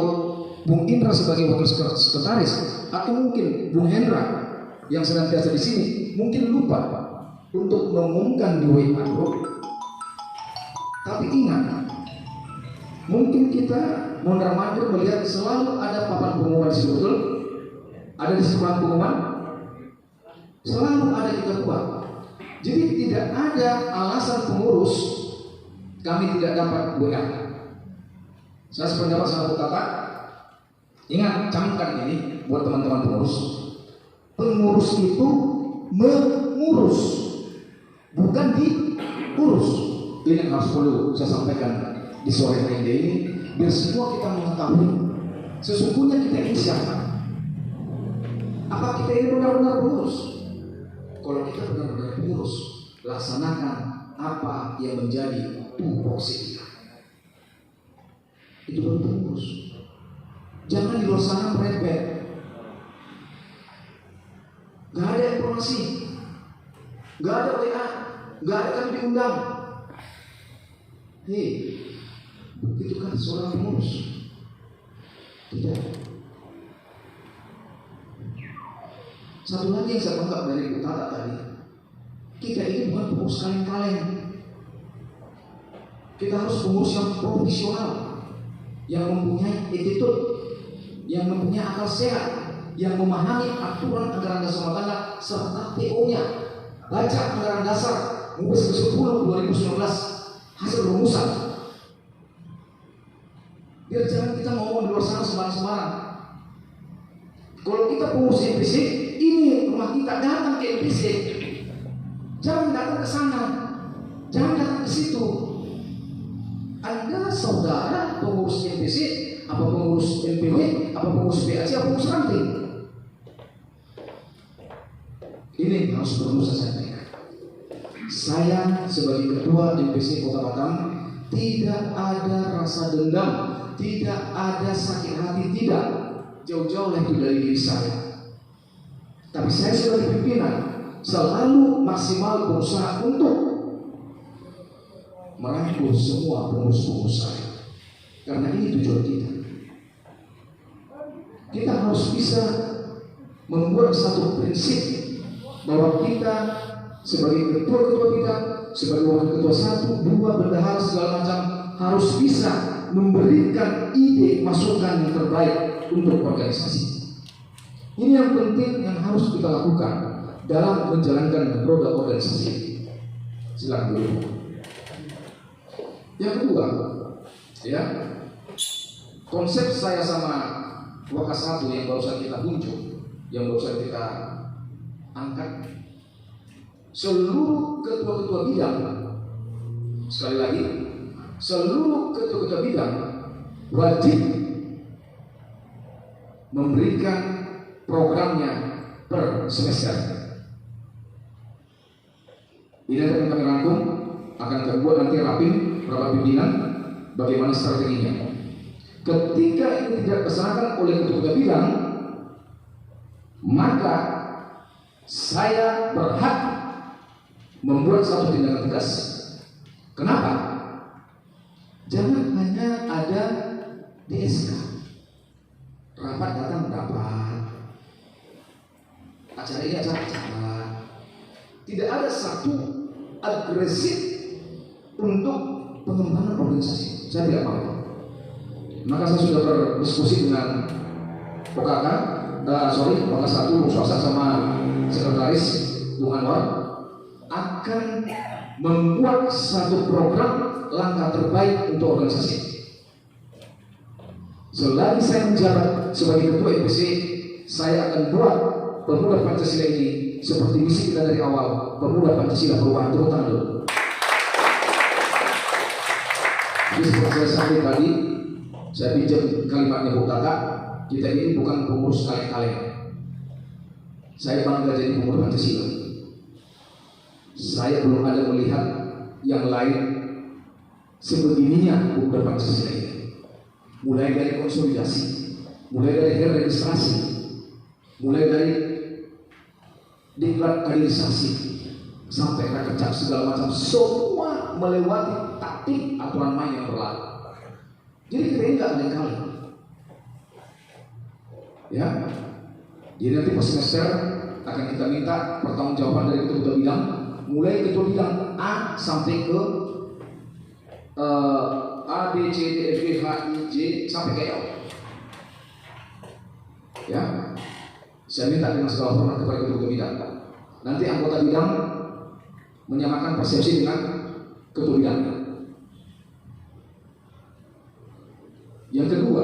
Bung Indra sebagai wakil sekretaris, atau mungkin Bung Hendra yang senantiasa di sini mungkin lupa untuk mengumumkan di WA group. Tapi ingat, mungkin kita mondar-mandir melihat selalu ada papan pengumuman di situ, betul? Ada di sebelah pengumuman, selalu ada kita buat. Jadi tidak ada alasan pengurus kami tidak dapat WA. Saya sependapat sama Bu Tata. Ingat, camkan ini buat teman-teman pengurus. Pengurus itu mengurus, bukan diurus. Ini yang harus perlu saya sampaikan di sore hari ini, biar semua kita mengetahui sesungguhnya kita ini siapa. Apa kita ini benar-benar pengurus? Kalau kita benar-benar pengurus, laksanakan apa yang menjadi tupoksi kita. Itu baru pengurus. Jangan di luar sana merepet. Gak ada informasi, gak ada WA, gak ada kami diundang. Hei, itu kan seorang pengurus. Tidak. Satu lagi yang saya tangkap dari Bu Tata tadi, kita ini bukan pengurus kaleng-kaleng. Kita harus pengurus yang profesional, yang mempunyai attitude, yang mempunyai akal sehat, yang memahami aturan anggaran dasar rumah tangga serta TO-nya. Baca anggaran dasar MUPES ke-10 2019 hasil rumusan. Biar jangan kita ngomong di luar sana sembarang-sembarang. Kalau kita pengurus MPC, ini rumah kita, datang ke MPC. Jangan datang ke sana, jangan datang ke situ. Anda saudara pengurus MPC, apa pengurus NPW, apa pengurus PAC, apa pengurus ranting. Ini harus perlu saya sampaikan. Saya sebagai ketua MPC Kota Batam tidak ada rasa dendam, tidak ada sakit hati, tidak. Jauh-jauh itu dari diri saya. Tapi saya sebagai pimpinan selalu maksimal berusaha untuk merangkul semua pengurus-pengurus saya. Karena ini tujuan kita. Kita harus bisa membuat satu prinsip bahwa kita sebagai ketua-ketua bidang, sebagai wakil ketua 1, 2, bendahara segala macam harus bisa memberikan ide masukan yang terbaik untuk organisasi. Ini yang penting yang harus kita lakukan dalam menjalankan roda organisasi. Silakan dulu. Yang kedua, ya, konsep saya sama Wakas 1 yang barusan kita muncul, yang barusan kita angkat, seluruh ketua-ketua bidang, sekali lagi, seluruh ketua-ketua bidang wajib memberikan programnya per semester. Ini akan kami rangkum, akan kami buat nanti rapim rapat pimpinan bagaimana strateginya. Ketika ini tidak dilaksanakan oleh ketua bidang, maka saya berhak membuat satu tindakan tegas. Kenapa? Jangan hanya ada di SK. Rapat datang dapat, acara ini acara. Tidak ada satu agresif untuk pengembangan organisasi. Saya tidak mau. Maka saya sudah berdiskusi dengan PKK, PKK 1 swasta sama sekretaris Bung Anwar akan membuat satu program langkah terbaik untuk organisasi. Selagi saya menjabat sebagai ketua MPC, saya akan buat pemuda Pancasila ini seperti misi kita dari awal, pemuda Pancasila perubahan turun dulu. Jadi seperti saya sampaikan tadi, saya pinjam kalimatnya Bu Tata, kita ini bukan pengurus kaleng-kaleng. Saya bangga jadi pemuda Pancasila. Saya belum ada melihat yang lain sebegininya pemuda Pancasila ini. Mulai dari konsolidasi, mulai dari registrasi, mulai dari diklat kaderisasi sampai rakecap segala macam, semua melewati taktik aturan main yang berlaku. Jadi kita ini nggak kaleng-kaleng, ya. Jadi nanti pas semester akan kita minta pertanggungjawaban dari ketua bidang, mulai ketua bidang A sampai ke A, B, C, D, F, G, H, I, J sampai ke L. Ya, saya minta dengan segala hormat kepada ketua bidang. Nanti anggota bidang menyamakan persepsi dengan ketua bidang. Yang kedua,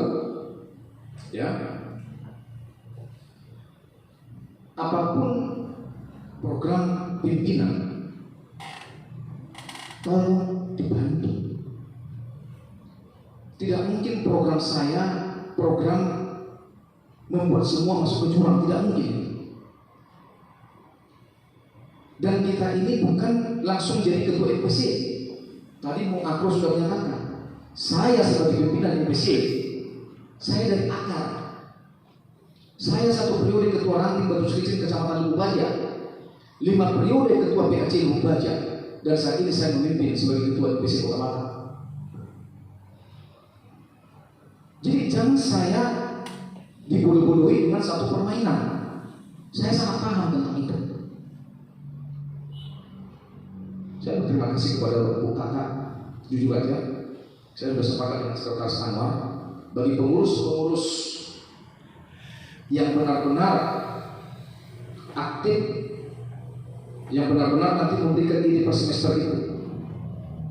ya, apapun program pimpinan, tolong dibantu. Tidak mungkin program saya, program membuat semua masuk ke jurang, tidak mungkin. Dan kita ini bukan langsung jadi ketua MPC. Tadi Bung Akro sudah menyatakan, saya sebagai pimpinan MPC, saya dari akar. Saya 1 periode ketua ranting Batu Sericin Kecamatan Lubuk Baja, 5 periode ketua PAC Lubuk Baja, dan saat ini saya memimpin sebagai ketua MPC Kota Batam. Jadi jangan saya dibodoh-bodohi dengan satu permainan. Saya sangat paham tentang itu. Saya berterima kasih kepada Bu Kakak. Jujur aja, saya sudah sepakat dengan Sekretaris Anwar. Bagi pengurus-pengurus yang benar-benar aktif, yang benar-benar nanti memberikan ide per semester itu,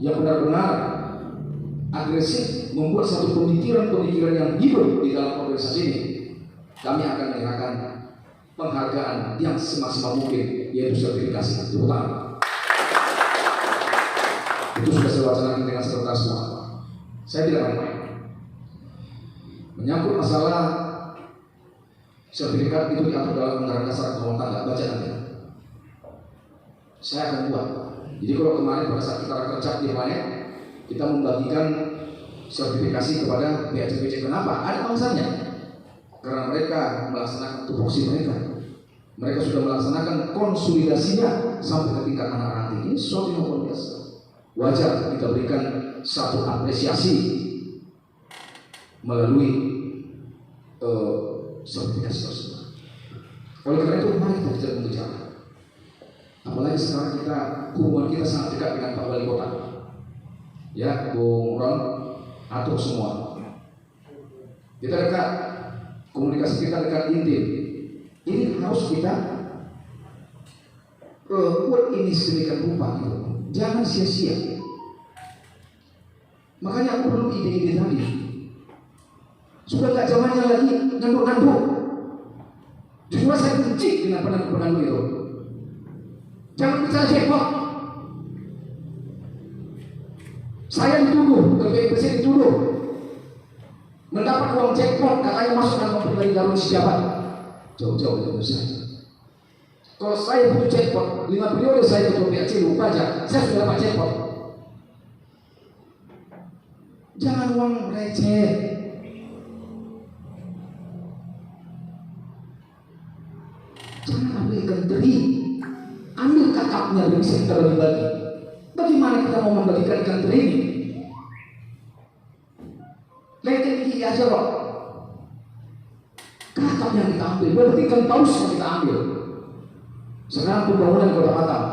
yang benar-benar agresif membuat satu pemikiran-pemikiran yang hidup di dalam organisasi ini, kami akan menyerahkan penghargaan yang semaksimal mungkin, yaitu sertifikasi. Itu pertama. Itu sudah saya wacanakan dengan sekretaris semua. Saya tidak main-main. Menyangkut masalah sertifikat itu diatur dalam Undang-Undang Dasar Rumah Tangga, baca nanti. Saya akan buat. Jadi kalau kemarin pada saat kita kerja di Manet, kita membagikan sertifikasi kepada PACPC. Kenapa? Ada alasannya. Karena mereka melaksanakan tupoksi mereka. Mereka sudah melaksanakan konsolidasinya sampai ke tingkat anak ranting. Ini sesuatu yang luar biasa. Wajar kita berikan satu apresiasi melalui sertifikasi tersebut. Oleh karena itu, mari kita tidak berbicara. Apalagi sekarang hubungan kita sangat dekat dengan Pak Wali Kota. Ya, Bung Ron, atur semua. Kita dekat, komunikasi kita dekat, intim. Ini harus kita buat ini sedemikian rupa gitu. Jangan sia-sia. Makanya aku perlu ide-ide tadi. Sudah gak zamannya lagi nganduk-nganduk. Justru saya benci dengan penanduk itu. Jangan bicara jackpot. Saya dituduh, PPC dituduh mendapat uang jackpot, katanya masuk dalam pribadi Darul Sejabat. Jauh-jauh dari saya. Kalau saya butuh jackpot, 5 periode saya ketua PAC lupa aja, saya sudah dapat jackpot. Jangan uang receh. Jangan ambil ikan teri, ambil kakapnya yang bisa kita bagi-bagi. Bagaimana kita mau membagikan ikan teri ini? Lekin gigi aja loh. Kakap yang kita ambil, berarti ikan paus yang kita ambil. Sekarang pembangunan Kota Batam.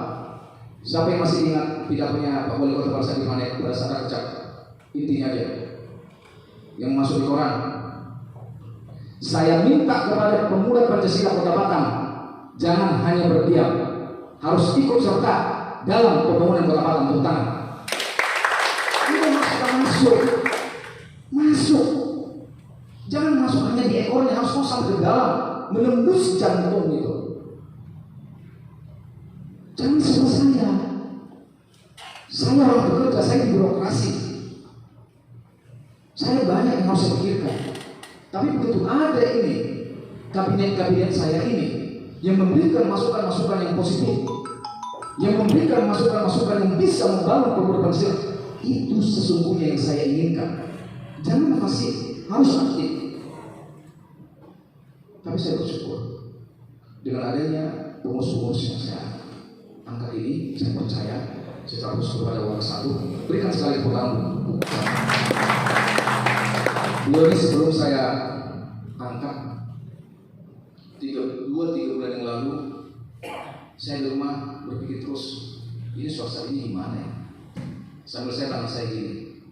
Siapa yang masih ingat pidatonya Pak Wali Kota pada saat di mana pada saat kerja? Intinya aja yang masuk di koran. Saya minta kepada pemuda Pancasila Kota Batam, jangan hanya berdiam, harus ikut serta dalam pembangunan Kota Batam. Tepuk tangan. Ini masuk. Jangan masuk hanya di ekornya, harus sampai ke dalam, menembus jantung itu. Jangan seperti saya. Saya orang bekerja, saya di birokrasi. Saya banyak yang harus saya pikirkan. Tapi begitu ada ini, kabinet-kabinet saya ini yang memberikan masukan-masukan yang positif, yang memberikan masukan-masukan yang bisa membangun pemuda Pancasila, itu sesungguhnya yang saya inginkan. Jangan pasif, harus aktif. Tapi saya bersyukur dengan adanya pengurus-pengurus yang saya angkat ini, saya percaya secara khusus kepada orang satu, berikan sekali pertanggung. Beliau ini sebelum saya angkat 2-3 bulan yang lalu, saya di rumah berpikir terus, ini suasana ini gimana ya? Sambil saya tangan saya gini.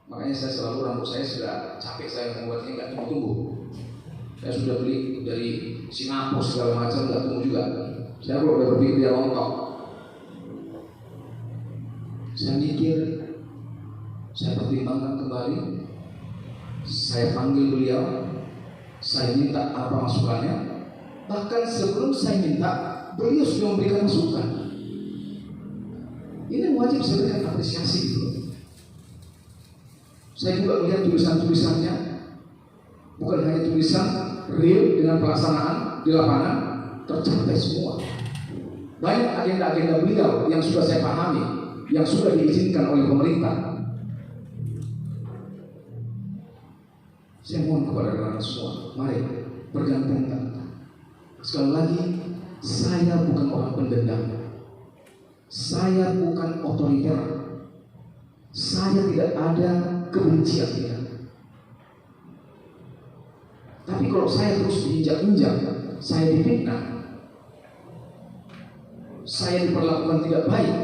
Makanya saya selalu rambut saya sudah capek, saya membuatnya nggak tumbuh-tumbuh. Saya sudah beli dari Singapura segala macam, nggak tumbuh juga. Saya kalau udah berpikir dia rontok. Saya mikir, saya pertimbangkan kembali, saya panggil beliau, saya minta apa masukannya. Bahkan sebelum saya minta, beliau sudah memberikan masukan. Ini wajib saya berikan apresiasi gitu. Saya juga melihat tulisan-tulisannya, bukan hanya tulisan real dengan pelaksanaan di lapangan, tercapai semua. Banyak agenda-agenda beliau yang sudah saya pahami, yang sudah diizinkan oleh pemerintah. Saya mohon kepada rekan semua, mari bergandeng. Sekali lagi, saya bukan orang pendendam, saya bukan otoriter, saya tidak ada kebencian tidak. Tapi kalau saya terus diinjak-injak, saya difitnah, saya diperlakukan tidak baik,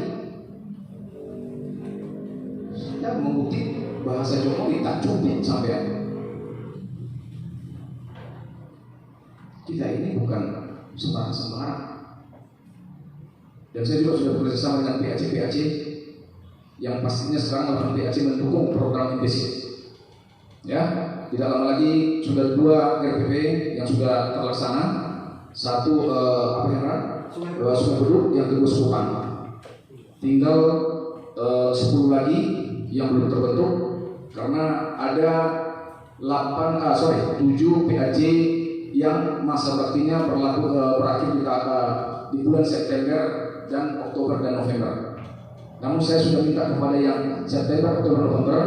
saya mengutip bahasa Jokowi, tak cubit sampai. Kita ini bukan sembarang-sembarang. Dan saya juga sudah bekerjasama dengan PAC yang pastinya sekarang PAC mendukung program MPC. Ya, tidak lama lagi sudah 2 RPP yang sudah terlaksana. Satu Sungai Beduk, yang kedua Supan. Tinggal 10 lagi yang belum terbentuk karena ada 7 PAC yang masa baktinya berakhir di bulan September dan Oktober dan November. Namun saya sudah minta kepada yang September, Oktober, November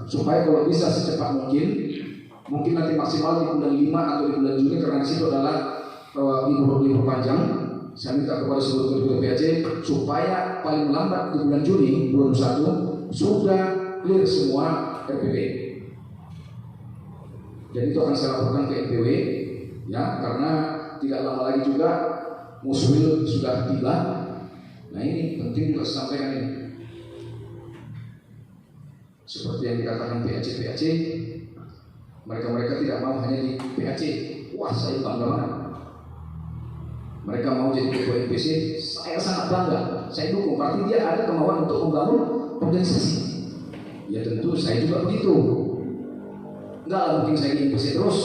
supaya kalau bisa secepat mungkin nanti maksimal di bulan 5 atau di bulan Juni karena di situ adalah libur panjang. Saya minta kepada seluruh ketua PAC supaya paling lambat di bulan Juni 2021 sudah clear semua RPP. Jadi itu akan saya laporkan ke NPW ya, karena tidak lama lagi juga Muswil sudah tiba. Nah ini penting juga sampaikan ini. Seperti yang dikatakan PAC, mereka tidak mau hanya di PAC. Wah, saya bangga banget. Mereka mau jadi ketua NPC, saya sangat bangga. Saya dukung. Berarti dia ada kemauan untuk membangun organisasi. Ya tentu saya juga begitu. Enggak mungkin saya di NPC terus.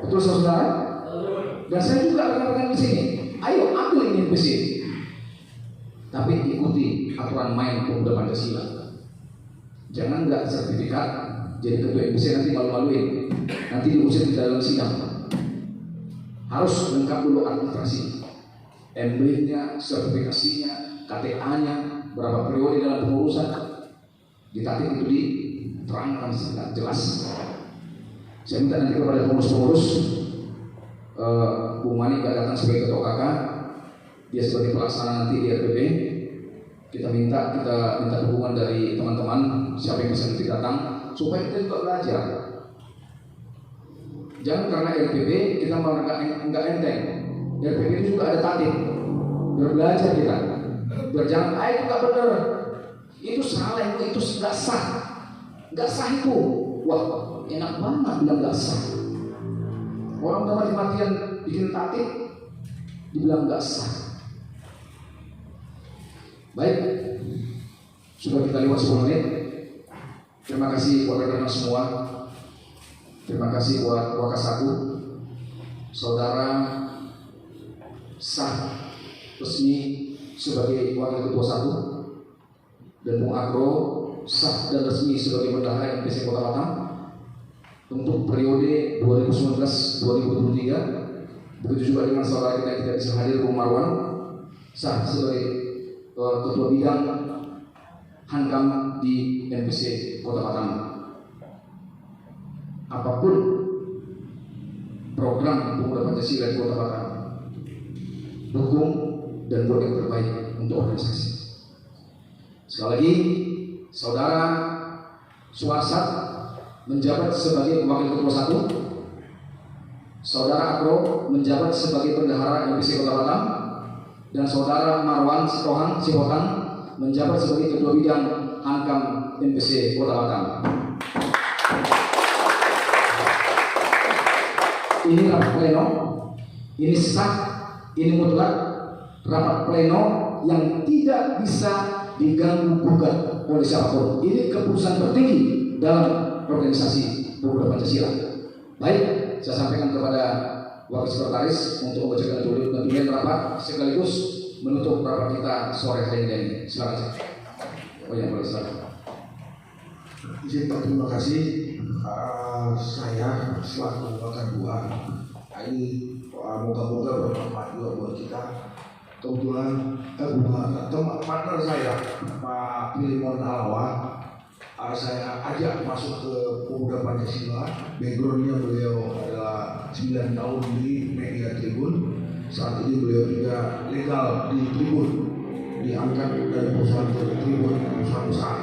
Betul saudara? Dan saya juga rekan-rekan di sini. Ayo ambil ini NPC. Tapi ikuti aturan main Pemuda Pancasila. Jangan nggak sertifikat jadi ketua NPC nanti malu-maluin, nanti diusir di dalam sidang. Harus lengkap dulu administrasi, emblemnya, sertifikasinya, KTA-nya, berapa periode dalam pengurusan, ditatip itu diterangkan sangat jelas. Saya minta nanti kepada pengurus-pengurus, Bung Mani nggak datang sebagai ketua KK, dia sebagai pelaksana nanti di RPP. Kita minta dukungan dari teman-teman siapa yang bisa nanti datang supaya kita juga belajar. Jangan karena RPP kita malah enggak enteng. RPP itu juga ada tatip. Belajar kita. Berjangan, itu enggak benar. Itu salah, itu enggak sah. Enggak sah itu. Wah, enak banget bilang enggak sah. Orang udah mati-matian bikin tatip dibilang enggak sah. Baik, sudah kita lewat 10 menit. Terima kasih buat rekan-rekan semua. Terima kasih buat Wakas 1. Saudara sah resmi sebagai wakil ketua 1 dan Bung Agro sah dan resmi sebagai bendahara MPC Kota Batam untuk periode 2019-2023. Begitu juga dengan saudara kita yang tidak bisa hadir, Bung Marwan sah sebagai ketua bidang Hankam di MPC Kota Batam. Apapun program Pemuda Pancasila di Kota Batam, dukung dan buat yang terbaik untuk organisasi. Sekali lagi, saudara Suarsat menjabat sebagai wakil ketua 1, saudara Agro menjabat sebagai bendahara MPC Kota Batam, dan saudara Marwan Sihotan menjabat sebagai ketua bidang Hankam MPC Kota Batam. Ini rapat pleno, ini sah, ini mutlak, rapat pleno yang tidak bisa diganggu gugat oleh siapapun. Ini keputusan tertinggi dalam organisasi Pemuda Pancasila. Baik, saya sampaikan kepada Wakil Sekretaris untuk membacakan tulisan rapat sekaligus menutup rapat kita sore hari ini. Silakan. Oh ya, boleh silakan. Izin terima kasih. Saya selaku Wakil 2 ini moga-moga bermanfaat juga buat kita. Kebetulan partner saya Pak Filimon Alawa, saya ajak masuk ke Pemuda Pancasila. Backgroundnya beliau adalah 9 tahun di media Tribun. Saat ini beliau juga legal di Tribun, diangkat dari perusahaan Tribun, perusahaan besar.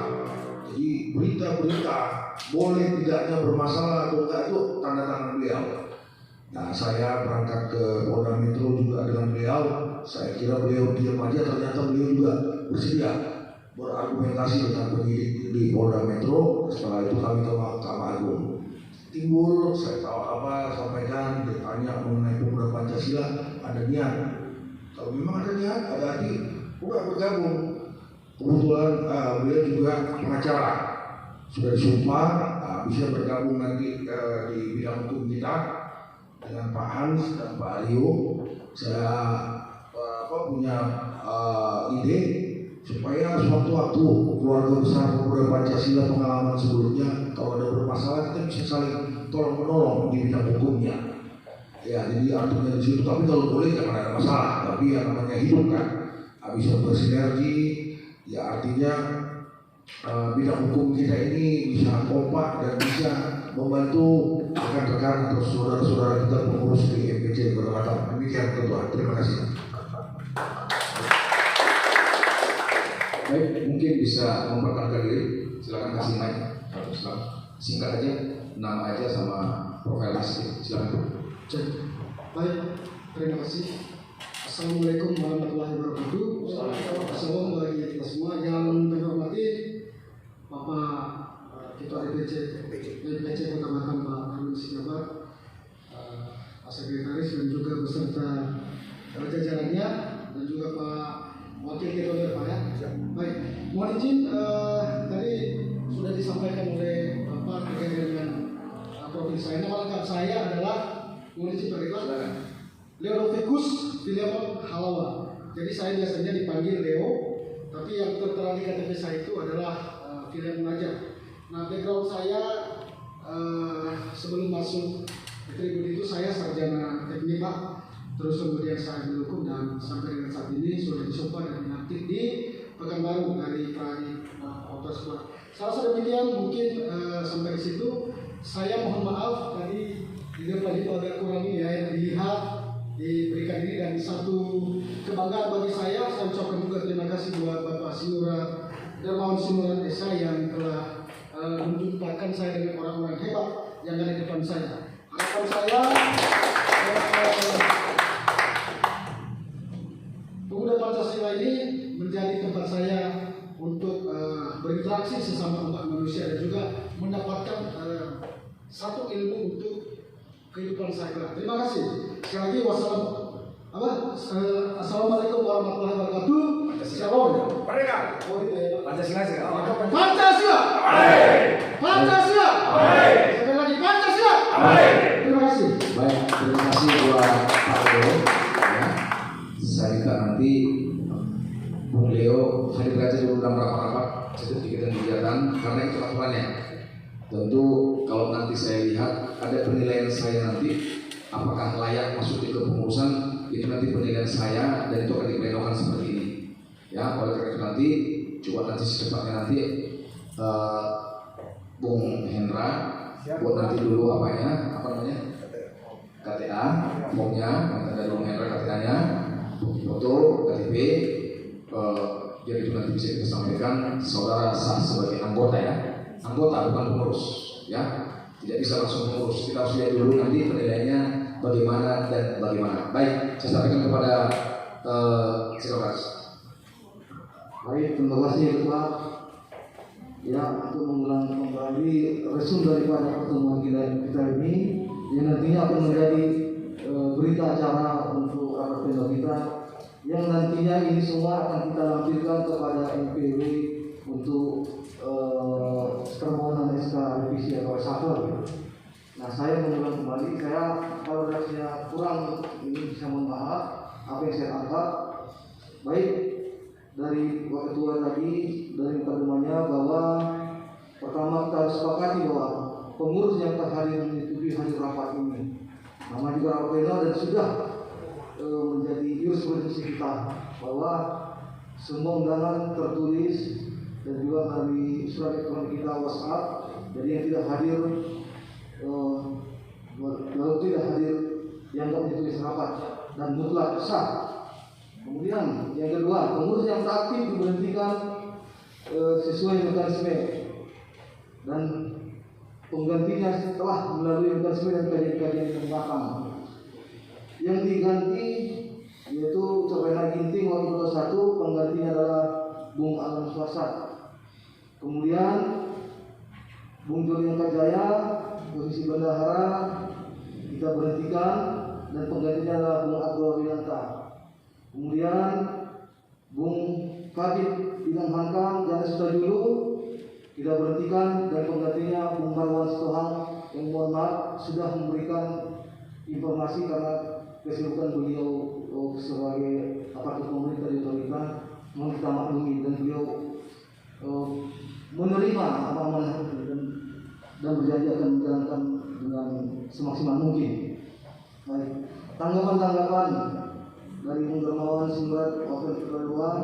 Jadi berita-berita boleh tidaknya bermasalah atau enggak itu tanda tangan beliau. Nah, saya berangkat ke Polda Metro juga dengan beliau. Saya kira beliau diam aja, ternyata beliau juga bersedia berargumentasi dengan penyidik di Polda Metro. Setelah itu kami ke Mahkamah Agung. Timbul saya tahu apa sampaikan, dia tanya mengenai pemuda Pancasila, ada niat. Kalau memang ada niat, ada hati, udah bergabung. Kebetulan beliau juga pengacara, sudah disumpah, bisa bergabung nanti di bidang hukum kita dengan Pak Hans dan Pak Aryo. Saya punya ide supaya suatu waktu keluarga besar pemuda Pancasila pengalaman sebelumnya kalau ada bermasalah kita bisa saling tolong menolong di bidang hukumnya. Ya, jadi artinya di situ. Tapi kalau boleh jangan ada masalah. Tapi yang namanya hidup kan, bisa bersinergi. Ya artinya bidang hukum kita ini bisa kompak dan bisa membantu rekan-rekan atau saudara-saudara kita pengurus di MPC Kota Batam. Demikian Ketua. Terima kasih. Baik, mungkin bisa memperkenalkan diri. Silakan kasih mic. Singkat aja, nama aja sama profil asli. Silakan. Baik, terima kasih. Assalamualaikum warahmatullahi wabarakatuh. Assalamualaikum bagi kita semua yang kami hormati Bapak Ketua DPC Kota Batam Pak Arun Sinabat, Sekretaris dan juga beserta jajarannya dan juga Pak Wakil Ketua Pak ya. Baik, mohon izin tadi sudah disampaikan oleh Bapak terkait dengan profil saya. Nama lengkap saya adalah mohon izin Pak Ketua, Leonovikus Filemon Halawa. Jadi saya biasanya dipanggil Leo, tapi yang tertera di KTP saya itu adalah Filemon aja. Nah, background saya sebelum masuk di Tribun itu saya sarjana teknik Pak. Terus kemudian saya berhukum dan sampai dengan saat ini sudah disumpah dan inaktif di Pekanbaru dari KAI Otosport. Salah demikian mungkin sampai di situ. Saya mohon maaf tadi tidak lagi agak kurang ini ya yang dilihat diberikan ini, dan satu kebanggaan bagi saya ucapkan juga terima kasih buat Bapak Sinura Darmawan Sinuran Esa yang telah menjumpakan saya dengan orang-orang hebat yang ada di depan saya. Harapan saya pemuda Pancasila ini menjadi tempat saya untuk berinteraksi sesama umat manusia dan juga mendapatkan satu ilmu untuk kehidupan saya kelak. Terima kasih. Sekali lagi Assalamualaikum warahmatullahi wabarakatuh. Shalom. Merdeka. Pancasila. Pancasila. Pancasila. Sekali lagi Pancasila. Terima kasih. Baik, terima kasih buat Pak Leo. Ya. Saya minta nanti Bung Leo hadir aja dulu dalam rapat-rapat sertifikat dan kegiatan karena itu aturannya. Tentu kalau nanti saya lihat ada penilaian saya nanti apakah layak masuk di kepengurusan, itu nanti penilaian saya dan itu akan diplenokan seperti ini. Ya, oleh karena itu nanti coba nanti secepatnya nanti Bung Hendra buat nanti dulu apa namanya KTA formnya, nanti ada Bung Hendra KTA-nya, foto KTP, jadi itu nanti bisa kita sampaikan saudara sah sebagai anggota ya. Anggota bukan pengurus ya, tidak bisa langsung pengurus, kita harus lihat dulu nanti penilaiannya bagaimana dan bagaimana. Baik, saya sampaikan kepada Sekretaris. Baik, terima kasih Ketua. Ya, untuk mengulang kembali resume daripada pertemuan kita ini yang nantinya akan menjadi berita acara untuk rapat pleno kita, yang nantinya ini semua akan kita lampirkan kepada MPW untuk permohonan SK revisi atau reshuffle. Nah, saya mengulang kembali, saya kalau reaksinya kurang ini bisa mohon maaf apa yang saya tangkap. Baik, dari Pak Ketua tadi dari mukadimahnya bahwa pertama kita harus sepakati bahwa pengurus yang terhadir menyetujui hadir rapat ini, nama juga rapat pleno dan sudah menjadi jurisprudensi kita bahwa semua undangan tertulis dan juga dari surat elektronik kita WhatsApp. Jadi yang tidak hadir kalau tidak hadir dianggap ditulis rapat dan mutlak sah. Kemudian yang kedua, pengurus yang tak aktif diberhentikan sesuai mekanisme dan penggantinya setelah melalui mekanisme dan kajian-kajian yang matang. Yang diganti yaitu Copena Ginting waktu 21, penggantinya adalah Bung Alam Swasa. Kemudian Bung Joni Jaya, posisi bendahara kita berhentikan dan penggantinya adalah Bung Abdul Winanta. Kemudian Bung Kabit Bidang Hankam Jana Sutajulu kita berhentikan dan penggantinya Bung Marwan Sitohang yang mohon maaf sudah memberikan informasi karena kesibukan beliau sebagai aparatur pemerintah di otorita mohon kita maklumi dan beliau menerima amanah dan berjanji akan menjalankan dengan semaksimal mungkin. Baik, tanggapan dari Bung Dermawan Singrat Wakil Ketua Dewan,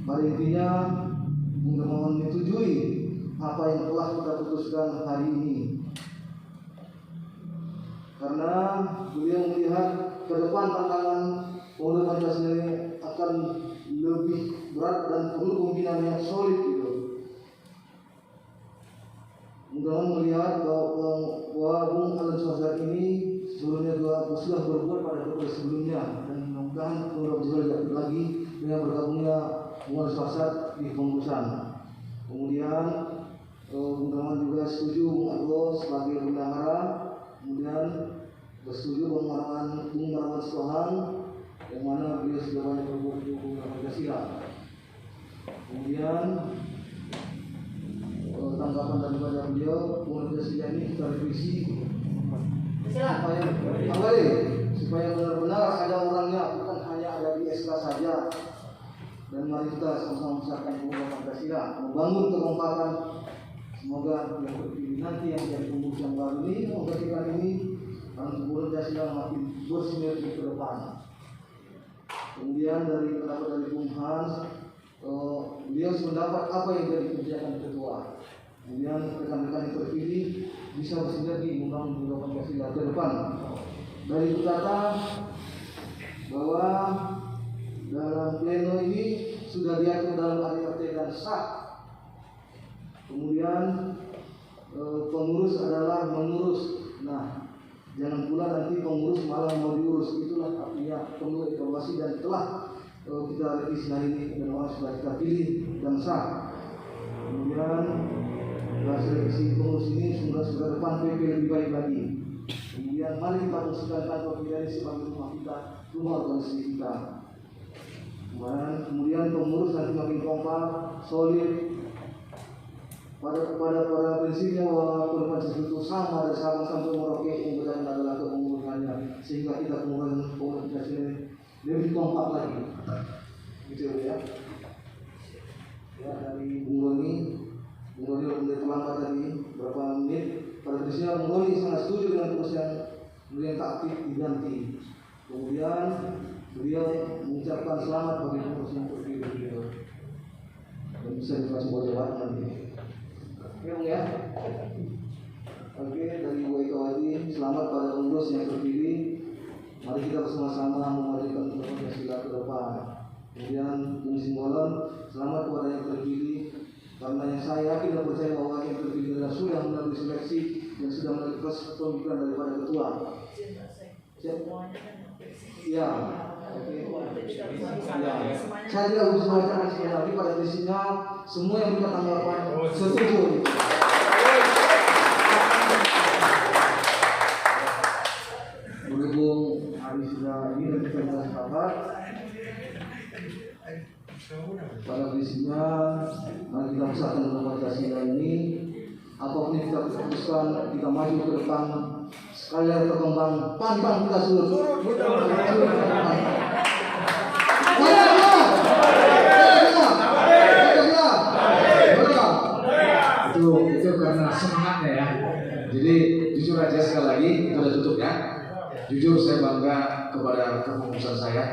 pada intinya Bung Dermawan menyetujui apa yang telah kita putuskan hari ini. Karena beliau melihat ke depan tantangan Pemuda Pancasila akan lebih berat dan perlu pembinaan yang solid gitu. Mudah-mudahan melihat bahwa Bung Alan Suhazar ini sebelumnya sudah berbuat pada periode sebelumnya dan mudah-mudahan Pemuda Pancasila tidak lagi dengan bergabungnya Bung Alan Suhazar di pengurusan. Kemudian mudah-mudahan juga setuju Bung Argo sebagai bendahara. Kemudian bersetuju Bung Marwan Sitohang yang mana beliau sudah banyak berbuat di Pancasila. Kemudian tanggapan daripada beliau Bung Pancasila ini kita revisi supaya benar-benar ada orangnya, bukan hanya ada di SK saja. Dan mari kita sama-sama membesarkan Pemuda Pancasila, membangun kekompakan. Semoga yang terpilih nanti yang menjadi pengurus yang baru ini menggantikan ini dan Pancasila makin bersinergi ke depan. Kemudian dari pendapat dari Bung Hans, beliau sependapat apa yang jadi kebijakan ketua. Kemudian rekan-rekan yang terpilih bisa bersinergi membangun Pemuda Pancasila ke depan. Dari kata bahwa dalam pleno ini sudah diatur dalam ADRT dan sah. Kemudian pengurus adalah mengurus. Nah, jangan pula nanti pengurus malah mau diurus. Itulah artinya perlu evaluasi dan telah kita revisi hari ini dan orang sudah kita pilih dan sah. Kemudian hasil revisi pengurus ini sudah depan PP lebih baik lagi. Kemudian mari kita fungsikan kantor pidana sebagai rumah kita, rumah organisasi kita. Kemudian pengurus nanti makin kompak, solid. Pada prinsipnya bahwa Pemuda Pancasila itu sama dari Sabang sampai Merauke yang berjalan adalah kepengurusannya, sehingga kita pengurusan Pemuda Pancasila lebih kompak lagi. Gitu ya. Ya dari Bung Roni udah terlambat tadi berapa menit. Pada prinsipnya Bung Roni sangat setuju dengan terus yang tak aktif diganti. Kemudian beliau mengucapkan selamat bagi pengurus yang terpilih dan bisa dikasih jawab nanti. Ya. Oke, dari Ibu Ekawati, selamat pada pengurus yang terpilih. Mari kita bersama-sama memajukan Pemuda Pancasila ke depan. Kemudian Bung Simbolon, selamat kepada yang terpilih. Karena yang saya yakin dan percaya bahwa yang terpilih adalah sudah melalui seleksi dan sudah melalui proses pemilihan daripada ketua. Ya. Oke. Ya. Saya tidak bisa mengatakan sekali pada prinsipnya semua yang punya tanggapan setuju. Berhubung hari sudah ini dan kita sudah sepakat, pada prinsipnya mari kita besarkan Pancasila ini. Apapun yang kita putuskan, kita maju ke depan. Sekalian berkembang, pantang kita surut. Itu karena semangatnya ya. Jadi jujur aja sekali lagi kita udah tutup ya. Jujur saya bangga kepada kepengurusan saya